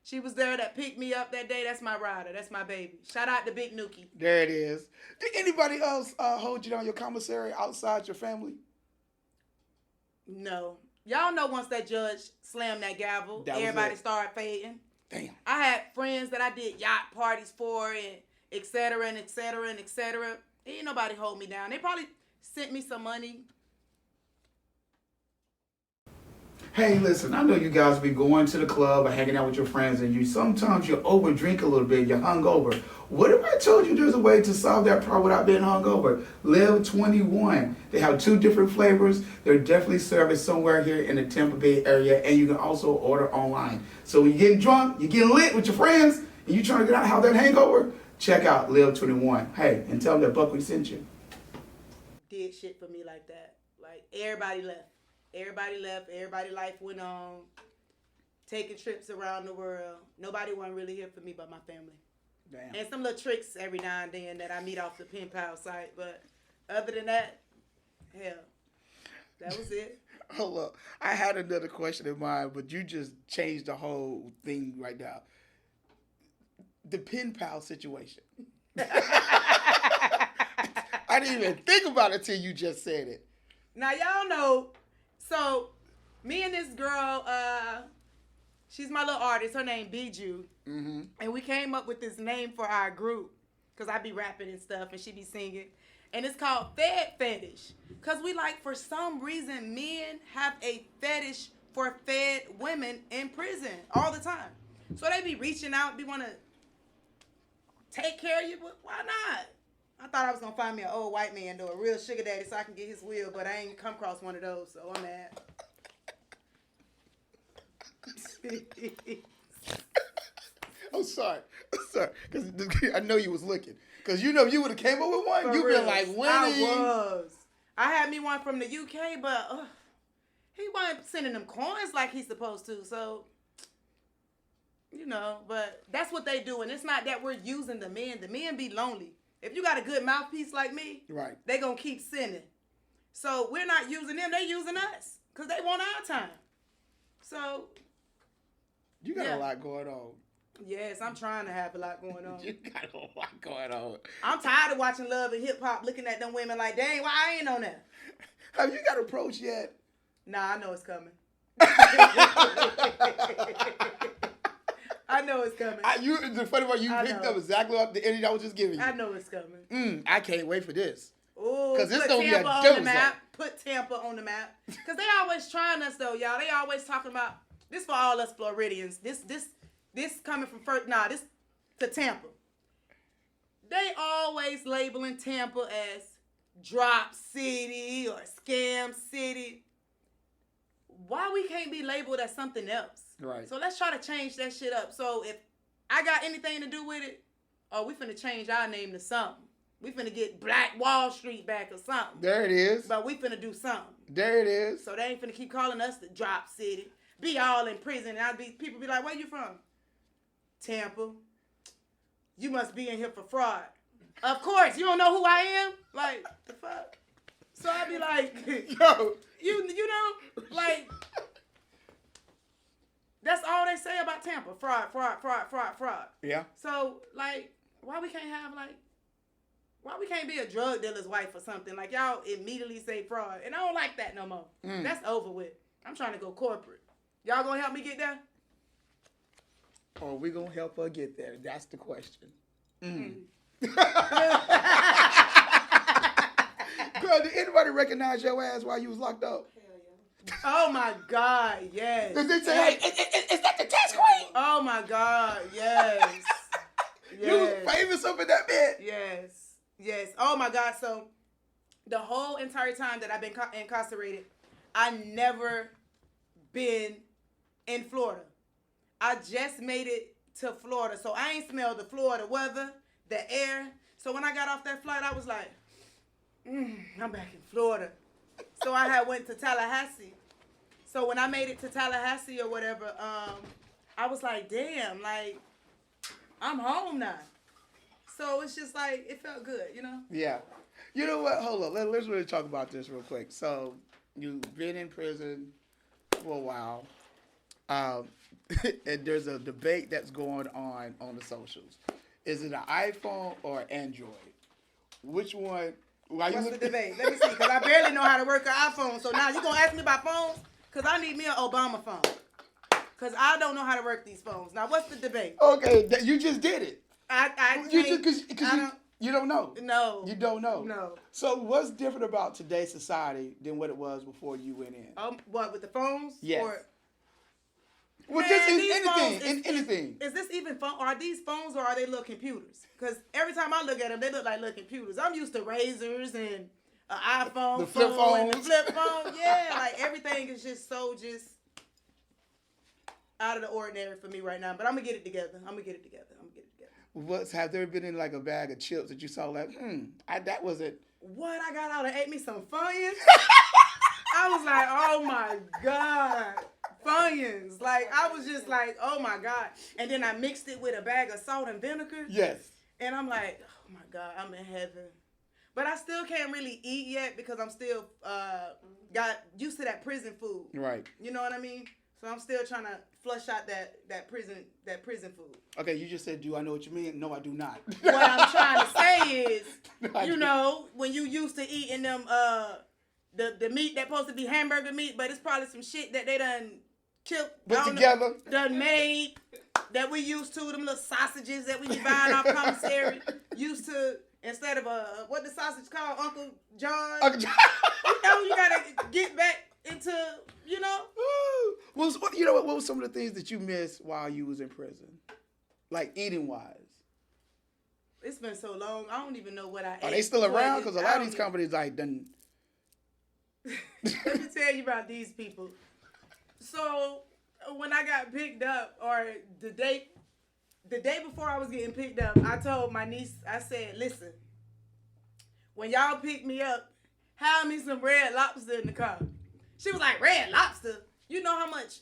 Speaker 3: She was there that picked me up that day. That's my rider. That's my baby. Shout out to Big Nuki.
Speaker 2: There it is. Did anybody else hold you down your commissary outside your family?
Speaker 3: No. Y'all know once that judge slammed that gavel,
Speaker 2: That was
Speaker 3: everybody
Speaker 2: it.
Speaker 3: started fading.
Speaker 2: Damn.
Speaker 3: I had friends that I did yacht parties for and et cetera and et cetera and et cetera. Ain't nobody hold me down. They probably sent me some money.
Speaker 2: Hey, listen, I know you guys be going to the club or hanging out with your friends, and sometimes you overdrink a little bit, you're hungover. What if I told you there's a way to solve that problem without being hungover? Live 21. They have 2 different flavors. They're definitely serviced somewhere here in the Tampa Bay area, and you can also order online. So when you're getting drunk, you're getting lit with your friends, and you're trying to get out how that hangover, check out Live 21. Hey, and tell them that Buck Wit sent you.
Speaker 3: Did shit for me like that. Like everybody left. Everybody life went on. Taking trips around the world. Nobody wasn't really here for me but my family.
Speaker 2: Damn.
Speaker 3: And some little tricks every now and then that I meet off the pen pal site. But other than that, hell, that was it.
Speaker 2: Hold up. I had another question in mind, but you just changed the whole thing right now. The pen pal situation. I didn't even think about it till you just said it.
Speaker 3: Now y'all know, so me and this girl, she's my little artist. Her name Bijou.
Speaker 2: Mm-hmm.
Speaker 3: And we came up with this name for our group. Because I be rapping and stuff and she be singing. And it's called Fed Fetish. Because we like, for some reason, men have a fetish for fed women in prison all the time. So they be reaching out, be want to take care of you, but why not? I thought I was going to find me an old white man, though, a real sugar daddy, so I can get his wheel, but I ain't come across one of those, so I'm mad.
Speaker 2: I'm sorry. Because I know you was looking. Because you know if you would have came up with one,
Speaker 3: For
Speaker 2: you'd
Speaker 3: real.
Speaker 2: been like winning.
Speaker 3: I was. I had me one from the UK, but he wasn't sending them coins like he's supposed to, so... You know, but that's what they do, and it's not that we're using the men. The men be lonely. If you got a good mouthpiece like me,
Speaker 2: Right.
Speaker 3: they gonna keep sending. So we're not using them, they using us, because they want our time. So,
Speaker 2: You got
Speaker 3: Yeah.
Speaker 2: a lot going on.
Speaker 3: yes, I'm trying to have a lot going on.
Speaker 2: You got a lot going on.
Speaker 3: I'm tired of watching Love and Hip Hop, looking at them women like, dang, why I ain't on that?
Speaker 2: Have you got approached yet?
Speaker 3: Nah, I know it's coming. I know it's coming.
Speaker 2: The funny part, you
Speaker 3: I
Speaker 2: picked
Speaker 3: know.
Speaker 2: up exactly off the energy I was just giving you.
Speaker 3: I know it's coming.
Speaker 2: I can't wait for this.
Speaker 3: Ooh,
Speaker 2: 'Cause it's
Speaker 3: put
Speaker 2: gonna be a
Speaker 3: Tampa on the
Speaker 2: doozy.
Speaker 3: map. Put Tampa on the map. Because they always trying us, though, y'all. They always talking about, this for all us Floridians. This coming from first, this to Tampa. They always labeling Tampa as drop city or scam city. Why we can't be labeled as something else?
Speaker 2: Right.
Speaker 3: So let's try to change that shit up. So if I got anything to do with it, we finna change our name to something. We finna get Black Wall Street back or something.
Speaker 2: There it is.
Speaker 3: But we finna do something.
Speaker 2: There it is.
Speaker 3: So they ain't finna keep calling us the drop city. Be all in prison. And people be like, where you from? Tampa. You must be in here for fraud. Of course, you don't know who I am? Like, the fuck? So I be like,
Speaker 2: Yo.
Speaker 3: you know, like, that's all they say about Tampa. Fraud.
Speaker 2: Yeah.
Speaker 3: So, like, why we can't be a drug dealer's wife or something? Like, y'all immediately say fraud. And I don't like that no more. That's over with. I'm trying to go corporate. Y'all gonna help me get there?
Speaker 2: Or we gonna help her get there? That's the question. Girl, did anybody recognize your ass while you was locked up?
Speaker 3: Oh my God, yes.
Speaker 2: Did they say, hey, is that the test queen?
Speaker 3: Oh my God, yes.
Speaker 2: You was famous up in that bed.
Speaker 3: Yes. Oh my God. So the whole entire time that I've been incarcerated, I never been in Florida. I just made it to Florida. So I ain't smelled the Florida weather, the air. So when I got off that flight, I was like, I'm back in Florida. So I had went to Tallahassee. So when I made it to Tallahassee or whatever, I was like, damn, like, I'm home now. So it's just like, it felt good, you know?
Speaker 2: Yeah. You know what? Hold on. Let's really talk about this real quick. So you've been in prison for a while. And there's a debate that's going on the socials. Is it an iPhone or Android? Which one?
Speaker 3: What's the debate? Let me see, because I barely know how to work an iPhone. So now you going to ask me about phones? Because I need me an Obama phone. Because I don't know how to work these phones. Now, what's the debate?
Speaker 2: Okay, you just did it. You don't know.
Speaker 3: No.
Speaker 2: You don't know.
Speaker 3: No.
Speaker 2: So what's different about today's society than what it was before you went in?
Speaker 3: What, with the phones?
Speaker 2: Yes.
Speaker 3: Man,
Speaker 2: anything.
Speaker 3: Is this even phone? Are these phones or are they little computers? Because every time I look at them, they look like little computers. I'm used to razors and an iPhone,
Speaker 2: the flip
Speaker 3: phone,
Speaker 2: phones.
Speaker 3: and the flip phone. Yeah, like everything is just out of the ordinary for me right now. But I'm gonna get it together.
Speaker 2: Have there been in like a bag of chips that you saw like, that wasn't.
Speaker 3: What? I got out and ate me some Funyuns. I was like, oh my God. Funyuns. Like, I was just like, oh my God. And then I mixed it with a bag of salt and vinegar.
Speaker 2: Yes.
Speaker 3: And I'm like, oh my God, I'm in heaven. But I still can't really eat yet because I'm still got used to that prison food.
Speaker 2: Right.
Speaker 3: You know what I mean? So I'm still trying to flush out that prison food.
Speaker 2: Okay, you just said, do I know what you mean? No, I do not.
Speaker 3: What I'm trying to say is, you know, when you used to eating them the meat that's supposed to be hamburger meat, but it's probably some shit that they done killed,
Speaker 2: put together,
Speaker 3: done made, that we used to, them little sausages that we be buying off commissary, used to, instead of what the sausage called, Uncle John.
Speaker 2: Uncle John.
Speaker 3: You know, you gotta get back into, you know.
Speaker 2: Well, you know what was some of the things that you missed while you was in prison, like eating wise?
Speaker 3: It's been so long, I don't even know what I ate.
Speaker 2: Are they still around? Because a lot of these companies like done.
Speaker 3: Let me tell you about these people. So when I got picked up, or the day before I was getting picked up, I told my niece, I said, listen, when y'all pick me up, have me some Red Lobster in the car. She was like, Red Lobster? You know how much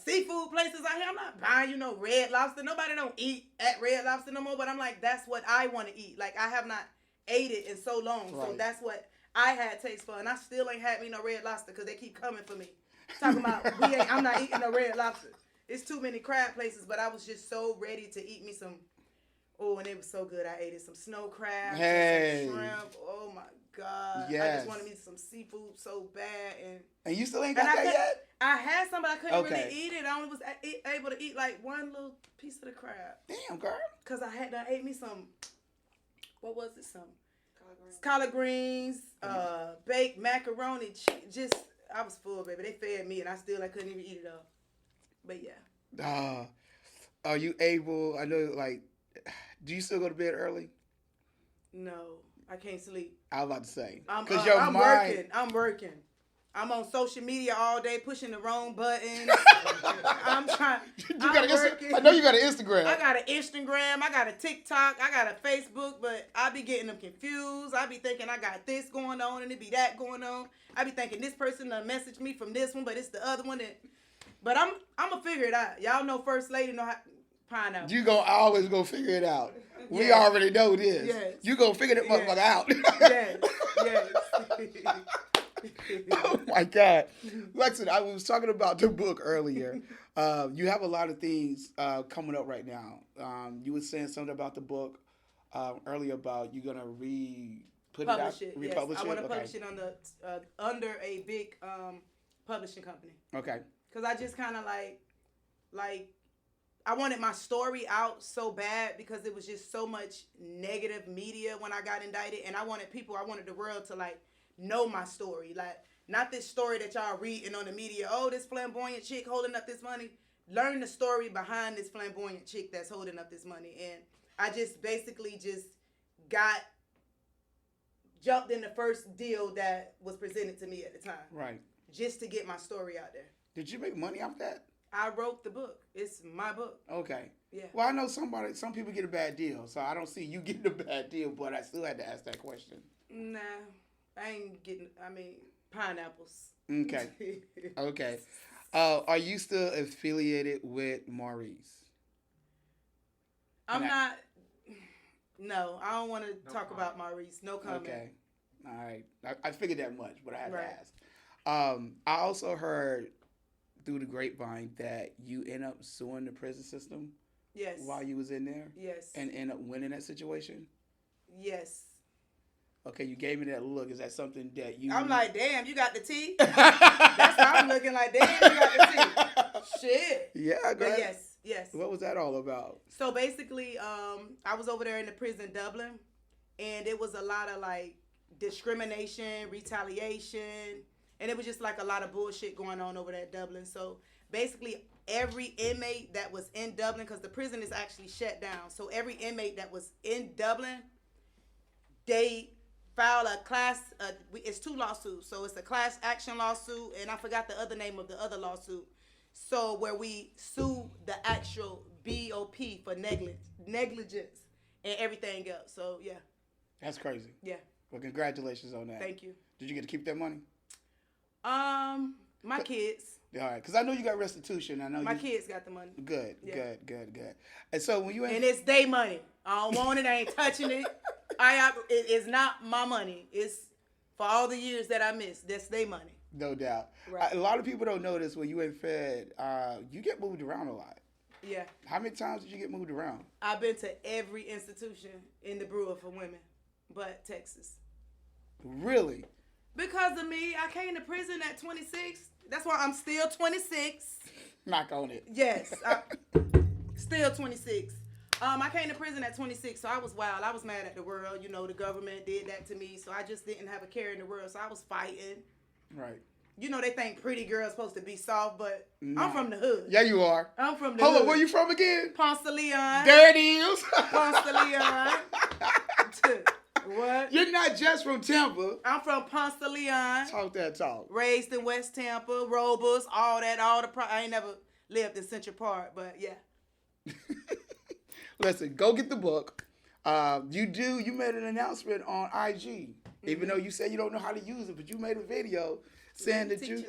Speaker 3: seafood places out here? I'm not buying Red Lobster. Nobody don't eat at Red Lobster no more, but I'm like, that's what I want to eat. Like, I have not ate it in so long, right. So that's what I had taste for, and I still ain't had me no Red Lobster because they keep coming for me. Talking about, I'm not eating no Red Lobster. It's too many crab places, but I was just so ready to eat me some, and it was so good. I ate it, some snow crab, some shrimp. Oh my God. Yes. I just wanted me some seafood so bad.
Speaker 2: And you still ain't got that yet?
Speaker 3: I had some, but I couldn't really eat it. I only was able to eat like one little piece of the crab.
Speaker 2: Damn, girl.
Speaker 3: Because I ate me some, what was it, some Collard greens, baked macaroni. Just I was full, baby. They fed me, and I couldn't even eat it all. But yeah.
Speaker 2: Are you able? I know, like, do you still go to bed early?
Speaker 3: No, I can't sleep.
Speaker 2: I was about to say,
Speaker 3: I'm
Speaker 2: mind.
Speaker 3: working. I'm on social media all day pushing the wrong buttons. I'm trying.
Speaker 2: I know you got an Instagram.
Speaker 3: I got an Instagram. I got a TikTok. I got a Facebook, but I be getting them confused. I be thinking I got this going on and it be that going on. I be thinking this person done messaged me from this one, but it's the other one. But I'm gonna figure it out. Y'all know First Lady know how pineapple.
Speaker 2: You always go figure it out. We
Speaker 3: Yes.
Speaker 2: already know this.
Speaker 3: Yes.
Speaker 2: You gonna figure that motherfucker out.
Speaker 3: Yes.
Speaker 2: Oh my God, Lexington, I was talking about the book earlier. You have a lot of things coming up right now. You were saying something about the book earlier about you're gonna republish it.
Speaker 3: Yes. I want to publish it on the under a big publishing company.
Speaker 2: Okay.
Speaker 3: Cause I just kind of like I wanted my story out so bad because it was just so much negative media when I got indicted, and I wanted the world to like know my story, like not this story that y'all reading on the media. Oh, this flamboyant chick holding up this money. Learn the story behind this flamboyant chick that's holding up this money, and I just basically jumped in the first deal that was presented to me at the time.
Speaker 2: Right.
Speaker 3: Just to get my story out there.
Speaker 2: Did you make money off that?
Speaker 3: I wrote the book. It's my book.
Speaker 2: Okay.
Speaker 3: Yeah.
Speaker 2: Well, I know some people get a bad deal, so I don't see you getting a bad deal, but I still had to ask that question.
Speaker 3: Nah, I ain't getting, pineapples.
Speaker 2: Okay. Okay. Are you still affiliated with Maurice?
Speaker 3: I'm not. No, I don't want to talk about Maurice. No comment.
Speaker 2: Okay. All right. I figured that much, but I had
Speaker 3: Right.
Speaker 2: to ask. I also heard through the grapevine that you end up suing the prison system.
Speaker 3: Yes.
Speaker 2: While you was in there.
Speaker 3: Yes.
Speaker 2: And end up winning that situation.
Speaker 3: Yes.
Speaker 2: Okay, you gave me that look. Is that something that you?
Speaker 3: I'm like, damn, you got the tea. That's how I'm looking. Like, damn, you got the tea. Shit.
Speaker 2: Yeah. Go ahead.
Speaker 3: Yes.
Speaker 2: What was that all about?
Speaker 3: So basically, I was over there in the prison, Dublin, and it was a lot of like discrimination, retaliation, and it was just like a lot of bullshit going on over there at Dublin. So basically, every inmate that was in Dublin, because the prison is actually shut down, so every inmate that was in Dublin, they filed a class. It's 2 lawsuits, so it's a class action lawsuit, and I forgot the other name of the other lawsuit. So where we sue the actual BOP for negligence and everything else. So yeah.
Speaker 2: That's crazy.
Speaker 3: Yeah.
Speaker 2: Well, congratulations on that.
Speaker 3: Thank you.
Speaker 2: Did you get to keep that money?
Speaker 3: My kids.
Speaker 2: All right, because I know you got restitution. I know
Speaker 3: my kids got the money.
Speaker 2: Good,
Speaker 3: Yeah.
Speaker 2: good. And so when you
Speaker 3: and it's their money. I don't want it. I ain't touching it. It is not my money. It's for all the years that I missed. That's their money.
Speaker 2: No doubt.
Speaker 3: Right.
Speaker 2: A lot of people don't know this. When you in Fed, you get moved around a lot.
Speaker 3: Yeah.
Speaker 2: How many times did you get moved around?
Speaker 3: I've been to every institution in the Brewer for women, but Texas.
Speaker 2: Really?
Speaker 3: Because of me, I came to prison at 26. That's why I'm still 26.
Speaker 2: Knock on it.
Speaker 3: Yes. Still 26. I came to prison at 26, so I was wild. I was mad at the world. You know, the government did that to me, so I just didn't have a care in the world. So I was fighting.
Speaker 2: Right.
Speaker 3: You know, they think pretty girls supposed to be soft, but
Speaker 2: Nah.
Speaker 3: I'm from the hood.
Speaker 2: Yeah, you are.
Speaker 3: I'm from the
Speaker 2: Hold
Speaker 3: hood.
Speaker 2: on, where you from again?
Speaker 3: Ponce de Leon.
Speaker 2: There it is.
Speaker 3: Ponce de Leon. What?
Speaker 2: You're not just from Tampa.
Speaker 3: I'm from Ponce de Leon.
Speaker 2: Talk that talk.
Speaker 3: Raised in West Tampa, Robus, all that, I ain't never lived in Central Park, but yeah.
Speaker 2: Listen, go get the book. You made an announcement on IG, even though you said you don't know how to use it, but you made a video saying that you,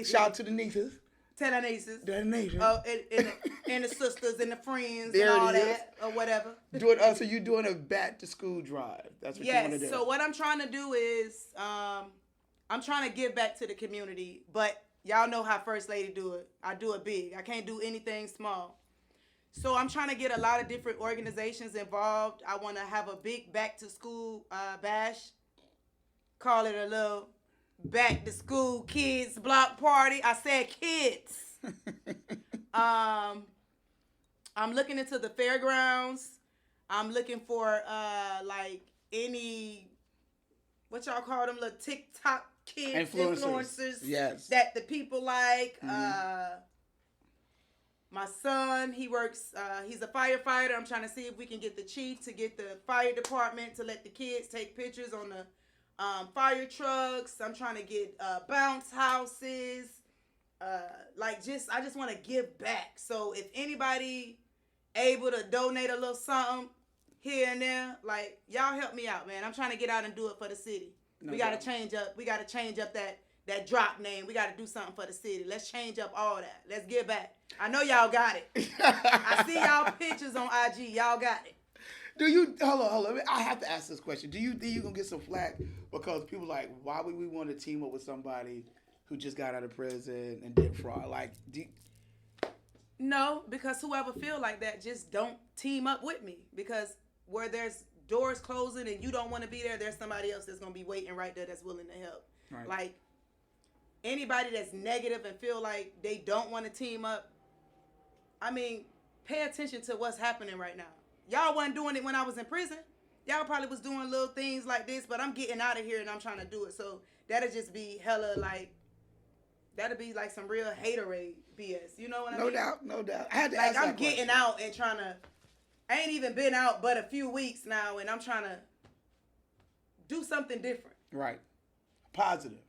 Speaker 2: shout out to the nieces.
Speaker 3: Tell the nieces.
Speaker 2: The nieces.
Speaker 3: And the sisters and the friends
Speaker 2: There
Speaker 3: and all
Speaker 2: it is.
Speaker 3: that, or whatever.
Speaker 2: So you're doing a back to school drive. That's what you want to do.
Speaker 3: Yes, so what I'm trying to do is, I'm trying to give back to the community, but y'all know how First Lady do it. I do it big. I can't do anything small. So I'm trying to get a lot of different organizations involved. I want to have a big back to school bash. Call it a little back to school kids block party. I said kids. I'm looking into the fairgrounds. I'm looking for like any, what y'all call them, little TikTok kids,
Speaker 2: Influencers. Yes.
Speaker 3: that the people like. My son, he works, he's a firefighter. I'm trying to see if we can get the chief to get the fire department to let the kids take pictures on the fire trucks. I'm trying to get bounce houses. I just want to give back. So if anybody able to donate a little something here and there, like, y'all help me out, man. I'm trying to get out and do it for the city. We got to change up. We got to change up that drop name. We got to do something for the city. Let's change up all that. Let's give back. I know y'all got it. I see y'all pictures on IG. Y'all got it.
Speaker 2: Do you, hold on. I have to ask this question. Do you think you're going to get some flack because people like, why would we want to team up with somebody who just got out of prison and did fraud? Like,
Speaker 3: No, because whoever feel like that, just don't team up with me. Because where there's doors closing and you don't want to be there, there's somebody else that's going to be waiting right there that's willing to help.
Speaker 2: Right.
Speaker 3: Like, anybody that's negative and feel like they don't want to team up, I mean, pay attention to what's happening right now. Y'all wasn't doing it when I was in prison. Y'all probably was doing little things like this, but I'm getting out of here and I'm trying to do it. So that'll just be hella like, that'll be like some real haterade BS. You know what I mean?
Speaker 2: No doubt. I had to
Speaker 3: like,
Speaker 2: ask that
Speaker 3: I'm getting out and trying to, I ain't even been out but a few weeks now and I'm trying to do something different.
Speaker 2: Right. Positive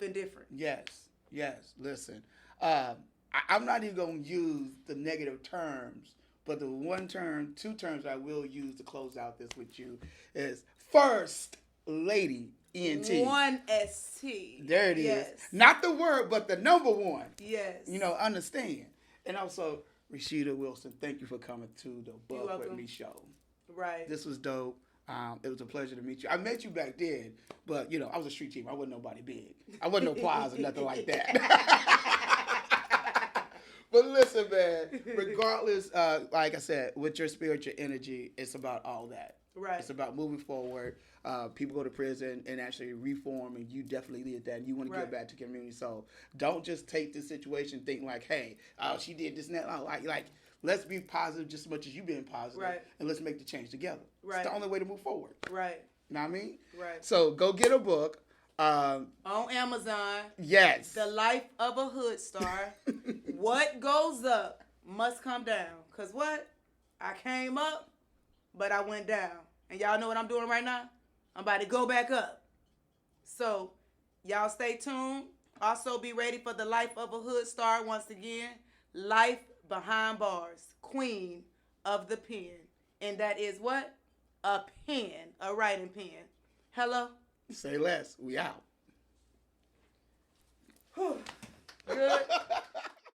Speaker 3: And different.
Speaker 2: Yes. Listen, I'm not even going to use the negative terms, but the two terms I will use to close out this with you is First Lady ENT.
Speaker 3: 1ST.
Speaker 2: There it is.
Speaker 3: Yes.
Speaker 2: Not the word, but the number one.
Speaker 3: Yes.
Speaker 2: Understand. And also, Rashia Wilson, thank you for coming to the Buck Wit Me show.
Speaker 3: Right.
Speaker 2: This was dope. It was a pleasure to meet you. I met you back then, but, I was a street team. I wasn't nobody big. I wasn't no Plies or nothing like that. But listen, man, regardless, like I said, with your spiritual energy, it's about all that.
Speaker 3: Right.
Speaker 2: It's about moving forward. People go to prison and actually reform, and you definitely did that. And you want to give back to the community. So don't just take this situation and think like, hey, she did this and that. Like, let's be positive just as much as you being positive.
Speaker 3: Right.
Speaker 2: And let's make the change together.
Speaker 3: Right.
Speaker 2: It's the only way to move forward.
Speaker 3: Right.
Speaker 2: You know what I mean?
Speaker 3: Right.
Speaker 2: So go get a book.
Speaker 3: On Amazon.
Speaker 2: Yes.
Speaker 3: The Life of a Hood Star. What goes up must come down. Because what? I came up, but I went down. And y'all know what I'm doing right now? I'm about to go back up. So, y'all stay tuned. Also, be ready for The Life of a Hood Star once again. Life behind bars. Queen of the pen. And that is what? A pen. A writing pen. Hello?
Speaker 2: Say less. We out.
Speaker 3: Good.